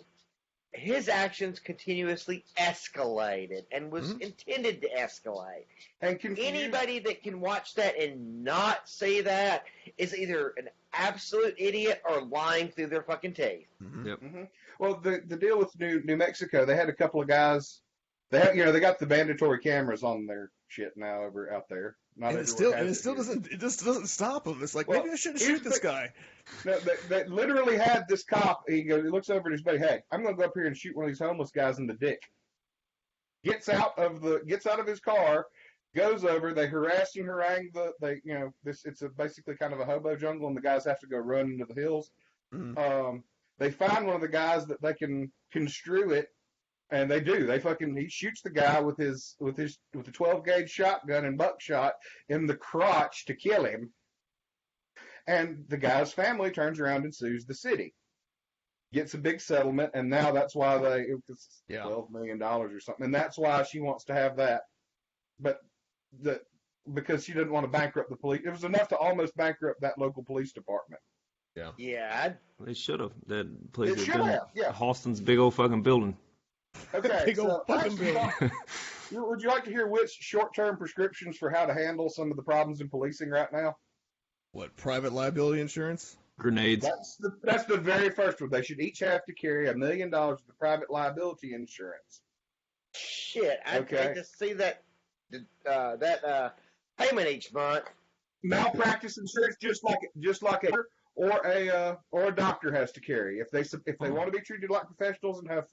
His actions continuously escalated and was intended to escalate. And anybody that can watch that and not see that is either an absolute idiot or lying through their fucking teeth. Mm-hmm. Yep. Mm-hmm. Well, the deal with New Mexico, they had a couple of guys. They got the mandatory cameras on their shit now out there. It just doesn't stop them. It's like, maybe I shouldn't shoot this guy. No, they literally had this cop. He looks over at his buddy. Hey, I'm going to go up here and shoot one of these homeless guys in the dick. Gets out of his car, goes over. They harass and harangue it's basically kind of a hobo jungle, and the guys have to go run into the hills. Mm-hmm. They find one of the guys that they can construe it. And they do. He shoots the guy with a 12 gauge shotgun and buckshot in the crotch to kill him. And the guy's family turns around and sues the city. Gets a big settlement, and now that's why it's $12 million or something. And that's why she wants to have that. But because she didn't want to bankrupt the police. It was enough to almost bankrupt that local police department. Yeah. Yeah. They should have. That place would have been Halston's big old fucking building. Okay, would you like to hear which short-term prescriptions for how to handle some of the problems in policing right now? What, private liability insurance? Grenades. That's the very first one. They should each have to carry $1 million of private liability insurance. Shit, I just see that payment each month. Malpractice insurance, just like a doctor has to carry. If they want to be treated like professionals and have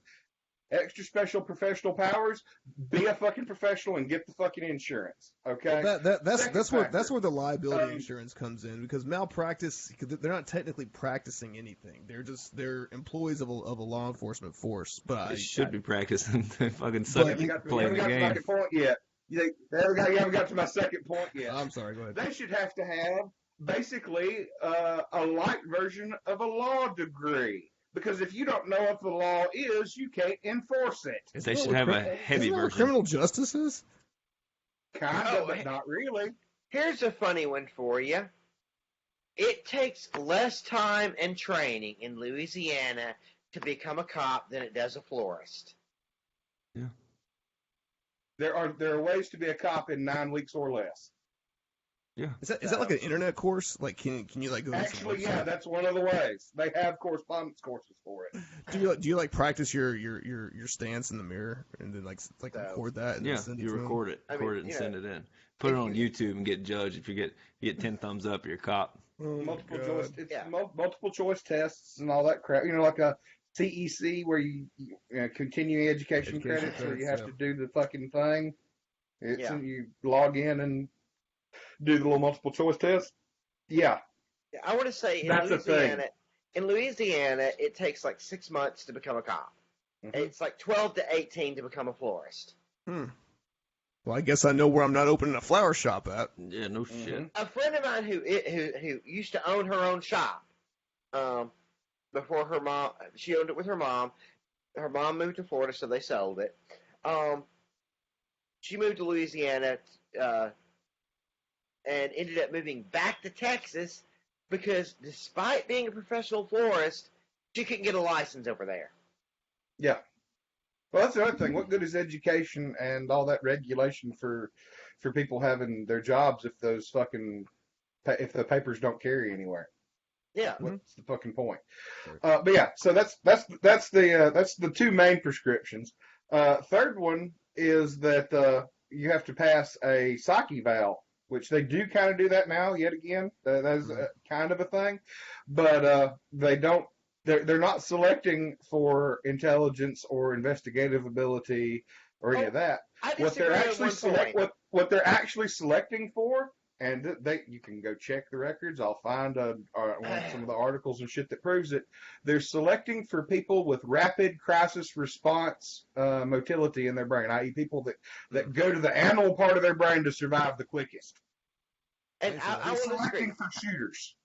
extra special professional powers, be a fucking professional and get the fucking insurance. Okay. Well, that's where the liability insurance comes in, because malpractice, they're not technically practicing anything. They're employees of a law enforcement force. But they should be practicing. Fucking playing the game. Point yet. You haven't got to my second point yet. I'm sorry. Go ahead. They should have to have basically a light version of a law degree. Because if you don't know what the law is, you can't enforce it. They should have a heavy version. Criminal justice is? Kind of, but not really. Here's a funny one for you. It takes less time and training in Louisiana to become a cop than it does a florist. Yeah. There are ways to be a cop in 9 weeks or less. Yeah. Is that like an internet course? Like, can you like go? Actually, yeah, that's one of the ways. They have correspondence courses for it. Do you like practice your stance in the mirror and then like record that? And Yeah, then send it you to record it, and send it in. Put it on YouTube and get judged. If you get 10 thumbs up, you're a cop. Oh multiple choice tests and all that crap. Like a CEC where you continuing education credits where you have to do the fucking thing. You log in and do the little multiple choice test. Yeah. I want to say in Louisiana, it takes like 6 months to become a cop. Mm-hmm. It's like 12 to 18 to become a florist. Well, I guess I know where I'm not opening a flower shop at. Yeah, no shit. A friend of mine who used to own her own shop, before her mom, she owned it with her mom. Her mom moved to Florida, so they sold it. She moved to Louisiana, and ended up moving back to Texas because despite being a professional florist, she couldn't get a license over there. Yeah. Well, that's the other thing. What good is education and all that regulation for people having their jobs if if the papers don't carry anywhere? Yeah. What's the fucking point? But yeah, so that's the two main prescriptions. Third one is that you have to pass a psych eval, which they do kind of do that now. Yet again, that's kind of a thing, but they don't. They're not selecting for intelligence or investigative ability or any of that. What they're actually selecting for, and you can go check the records. I'll find some of the articles and shit that proves it. They're selecting for people with rapid crisis response motility in their brain, i.e., people that go to the animal part of their brain to survive the quickest. And they're selecting for shooters.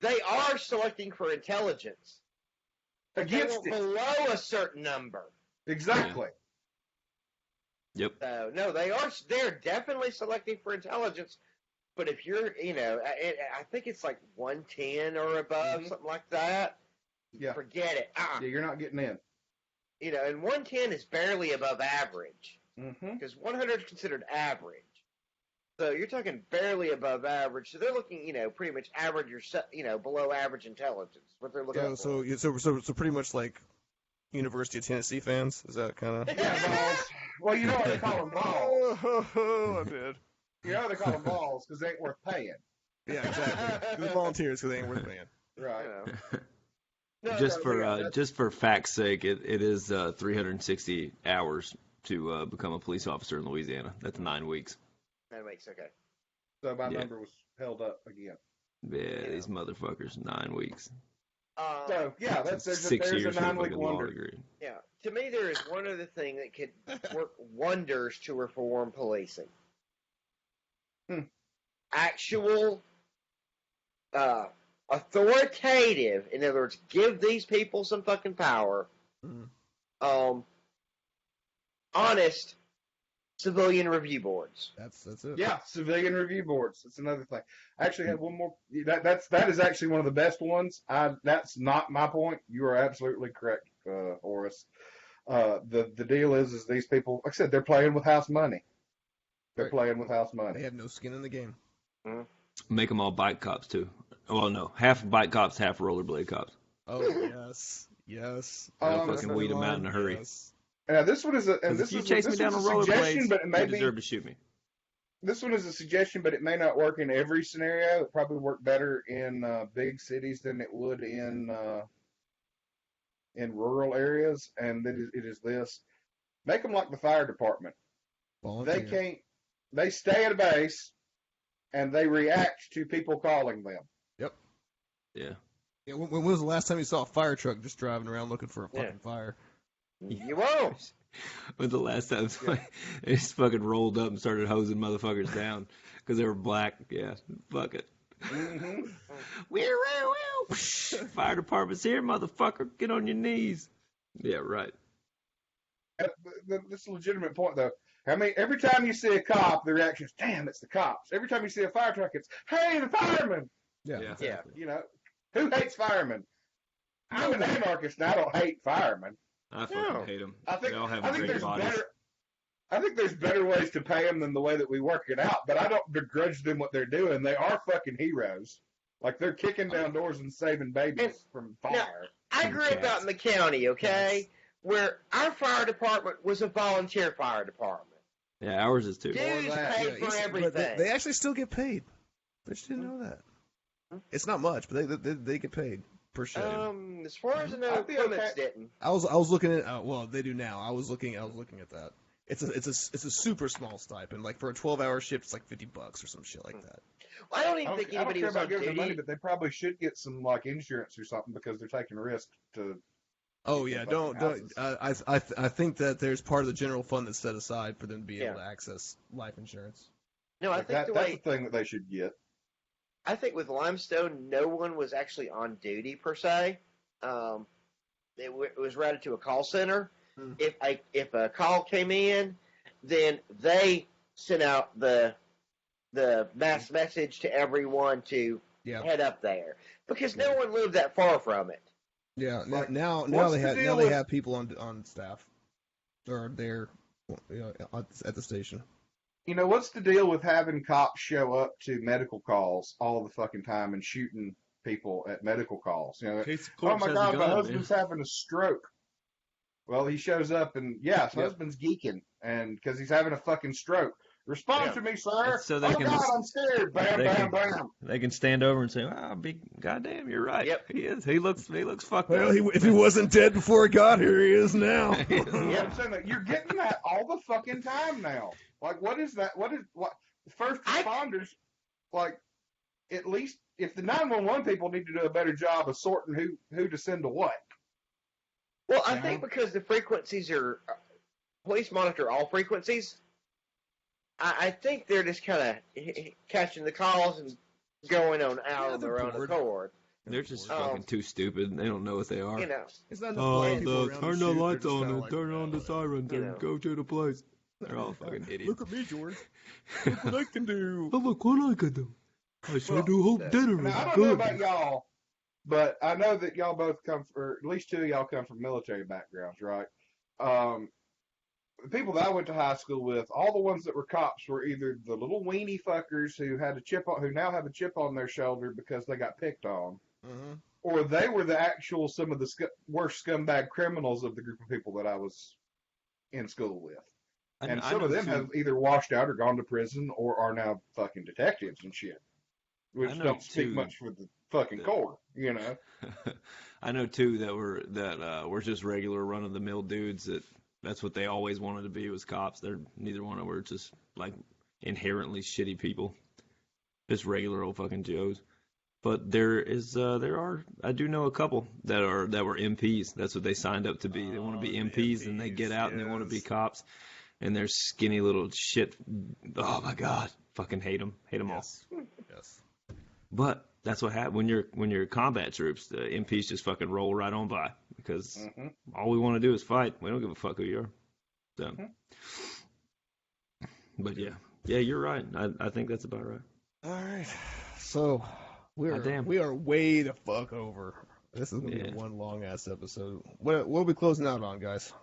They are selecting for intelligence. Against it. Below a certain number. Exactly. Yep. So, no, they're definitely selecting for intelligence, but if you're, I think it's like 110 or above, something like that. Yeah. Forget it. Yeah, you're not getting in. And 110 is barely above average. Because 100 is considered average. So you're talking barely above average. So they're looking, pretty much average or, below average intelligence. What they're looking for. So pretty much like University of Tennessee fans. Is that kind of? Yeah, balls. Well, you know what they call them balls. Oh, I did. You know they call them balls because they ain't worth paying. Yeah, exactly. They're volunteers because they ain't worth paying. Right. Just for fact's sake, it is 360 hours to become a police officer in Louisiana. That's 9 weeks. 9 weeks, okay. So my number was held up again. Yeah, these motherfuckers, 9 weeks. So yeah, there's 6 years a 9-week wonder. Degree. Yeah, to me there is one other thing that could work wonders to reform policing. Actual, authoritative. In other words, give these people some fucking power. Honest civilian review boards. That's it. Yeah, civilian review boards. That's another thing. I actually have one more. That is actually one of the best ones. That's not my point. You are absolutely correct, Horace. The deal is these people, like I said, they're playing with house money. They're playing with house money. They have no skin in the game. Make them all bike cops too. Well, no, half bike cops, half rollerblade cops. Oh yes. They'll fucking weed them out in a hurry. Yes. This one is if you chase me down on rollerblades, but you deserve to shoot me. This one is a suggestion, but it may not work in every scenario. It probably work better in big cities than it would in rural areas. And it is this: make them like the fire department. Volunteer. They stay at a base, and they react to people calling them. Yep. Yeah. Yeah. When was the last time you saw a fire truck just driving around looking for a fucking fire? You won't. When the last time they just fucking rolled up and started hosing motherfuckers down because they were black. Yeah, fuck it. Fire department's here, motherfucker. Get on your knees. Yeah, right. This is a legitimate point, though. Every time you see a cop, the reaction is, damn, it's the cops. Every time you see a fire truck, it's, hey, the firemen. Yeah. Exactly. Who hates firemen? I'm an anarchist, and I don't hate firemen. I fucking hate them. I think they all have I think great there's bodies. I think there's better ways to pay them than the way that we work it out, but I don't begrudge them what they're doing. They are fucking heroes. Like, they're kicking down doors and saving babies from fire. Now, I grew up out in the county, okay, where our fire department was a volunteer fire department. Yeah, ours is too. Dues paid for everything. They actually still get paid. I just didn't know that. It's not much, but they get paid per shift. As far as I know, Plymouth didn't. I was looking at well, they do now. I was looking at that. It's a super small stipend. Like for a 12-hour shift, it's like $50 or some shit like that. Well, I don't even think anybody was on duty. I don't care about giving them money, but they probably should get some like insurance or something because they're taking risks to. Oh yeah, don't. I think that there's part of the general fund that's set aside for them to be able to access life insurance. No, I think that's the thing that they should get. I think with Limestone, no one was actually on duty per se. It was routed to a call center. If a call came in, then they sent out the mass message to everyone to head up there because no one lived that far from it. Yeah, now they have people on staff or there at the station. You know, what's the deal with having cops show up to medical calls all the fucking time and shooting people at medical calls? You know, oh my God, my husband's having a stroke. Well, he shows up and his husband's geeking and because he's having a fucking stroke. Respond to me, sir. So they God, I'm scared. Bam, bam, bam. They can stand over and say, "Wow, goddamn, you're right. Yep. He is. He looks fucked up." Well, if he wasn't dead before he got here, he is now. I'm saying that you're getting that all the fucking time now. Like, what is that? What first responders? Like, at least if the 911 people need to do a better job of sorting who to send to what. Well, I think because the frequencies are police monitor all frequencies. I think they're just kind of catching the calls and going on out on their own accord. They're just fucking too stupid. They don't know what they are. You know. It's not turn the lights on and turn on the sirens and go to the place. They're all fucking idiots. Look at me, George. Look what I can do. Oh, look what I can do. I sure do hope dinner is I don't good. know about y'all, but I know that y'all both or at least two of y'all come from military backgrounds, right? The people that I went to high school with, all the ones that were cops were either the little weenie fuckers who now have a chip on their shoulder because they got picked on, or they were some of the worst scumbag criminals of the group of people that I was in school with. And some of them have either washed out or gone to prison or are now fucking detectives and shit, which don't speak much for the fucking Corps, you know. I know too that we're just regular run of the mill dudes that's what they always wanted to be was cops. Neither one of them were just like inherently shitty people, just regular old fucking Joes. But there are I do know a couple that were MPs. That's what they signed up to be. They want to be MPs and they get out and they want to be cops. And they're skinny little shit. Oh my God, fucking hate them all. Yes. But that's what happens when you're combat troops. The MPs just fucking roll right on by because all we want to do is fight. We don't give a fuck who you are. So, but yeah, you're right. I think that's about right. All right. So we are way the fuck over. This is gonna be one long ass episode. What are we closing out on, guys?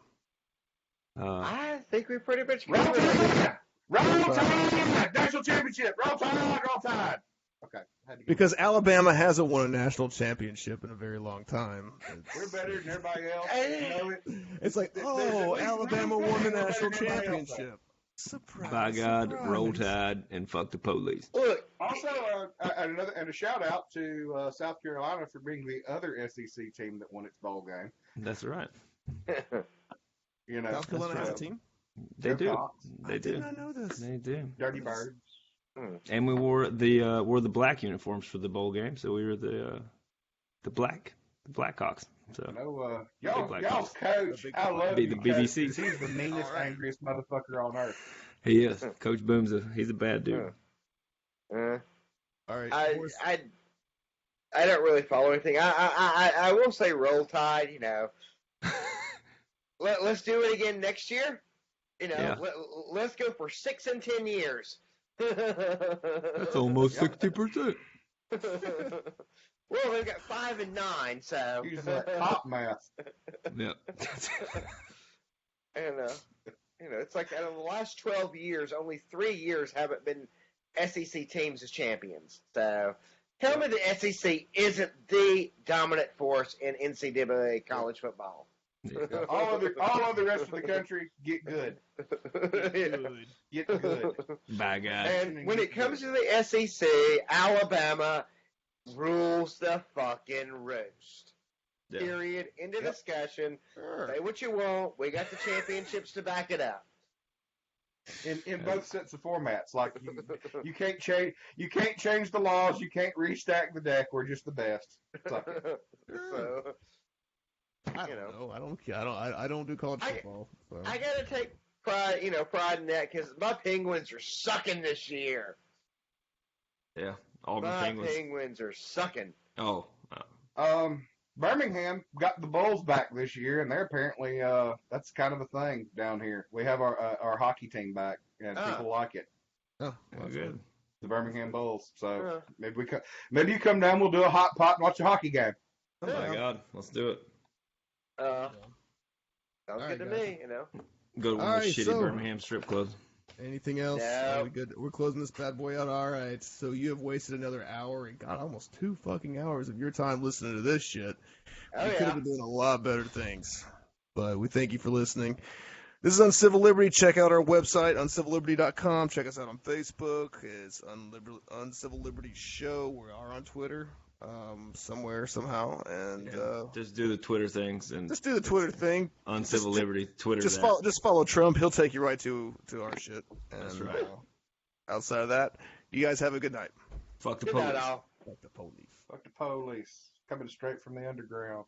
I think we pretty much Roll Tide! Roll Tide! National championship! Roll Tide! Roll Tide! Okay. Because Alabama hasn't won a national championship in a very long time. We're better than everybody else. It's like, Alabama won the national championship. Surprise! By God, Roll Tide and fuck the police. Look. Also, a shout out to South Carolina for being the other SEC team that won its bowl game. That's right. You know, South Carolina has a team? They do. They do. I did not know this. They do. Dirty Birds. And we wore the black uniforms for the bowl game, so we were the Blackhawks. So y'all's coach, I love the you, BBC. Coach, he's the meanest, angriest motherfucker on earth. He is. Coach Boom's he's a bad dude. All right. I don't really follow anything. I will say Roll Tide. You know. Let's do it again next year. You know, let's go for 6 and 10 years. That's almost 60%. Well, they've got 5 and 9, so. Use that top math. Yeah. And It's like out of the last 12 years, only 3 years haven't been SEC teams as champions. So tell me the SEC isn't the dominant force in NCAA college football. Yeah. All of the rest of the country, get good. Get good. By God. And when it comes to the SEC, Alabama rules the fucking roost. Yeah. Period. End of discussion. Sure. Say what you want. We got the championships to back it up. In both sets of formats, like you can't change the laws. You can't restack the deck. We're just the best. So, I don't know. I don't do college football. So. I gotta take pride in that because my Penguins are sucking this year. Yeah, Auburn My Penguins. Penguins are sucking. Oh. Birmingham got the Bulls back this year, and they're apparently that's kind of a thing down here. We have our hockey team back, and people like it. Oh, Well, good. The Birmingham Bulls. So maybe you come down. We'll do a hot pot and watch a hockey game. Oh my God, let's do it. Sounds All good to right, me. Go to one All of those right, shitty so- Birmingham strip clubs. Anything else? No. Are we good? We're closing this bad boy out. All right. So you have wasted another hour and got almost 2 fucking hours of your time listening to this shit. Oh, We yeah. could have been doing a lot better things. But we thank you for listening. This is Uncivil Liberty. Check out our website, uncivilliberty.com. Check us out on Facebook. It's Uncivil Liberty Show. We are on Twitter somewhere, somehow. And Just do the Twitter things and just do the Twitter thing. Uncivil Liberty Twitter. Just follow Trump. He'll take you right to our shit. And, That's right. Outside of that, you guys have a good night. Fuck the Good police. night, all. Fuck the police. Fuck the police coming straight from the underground.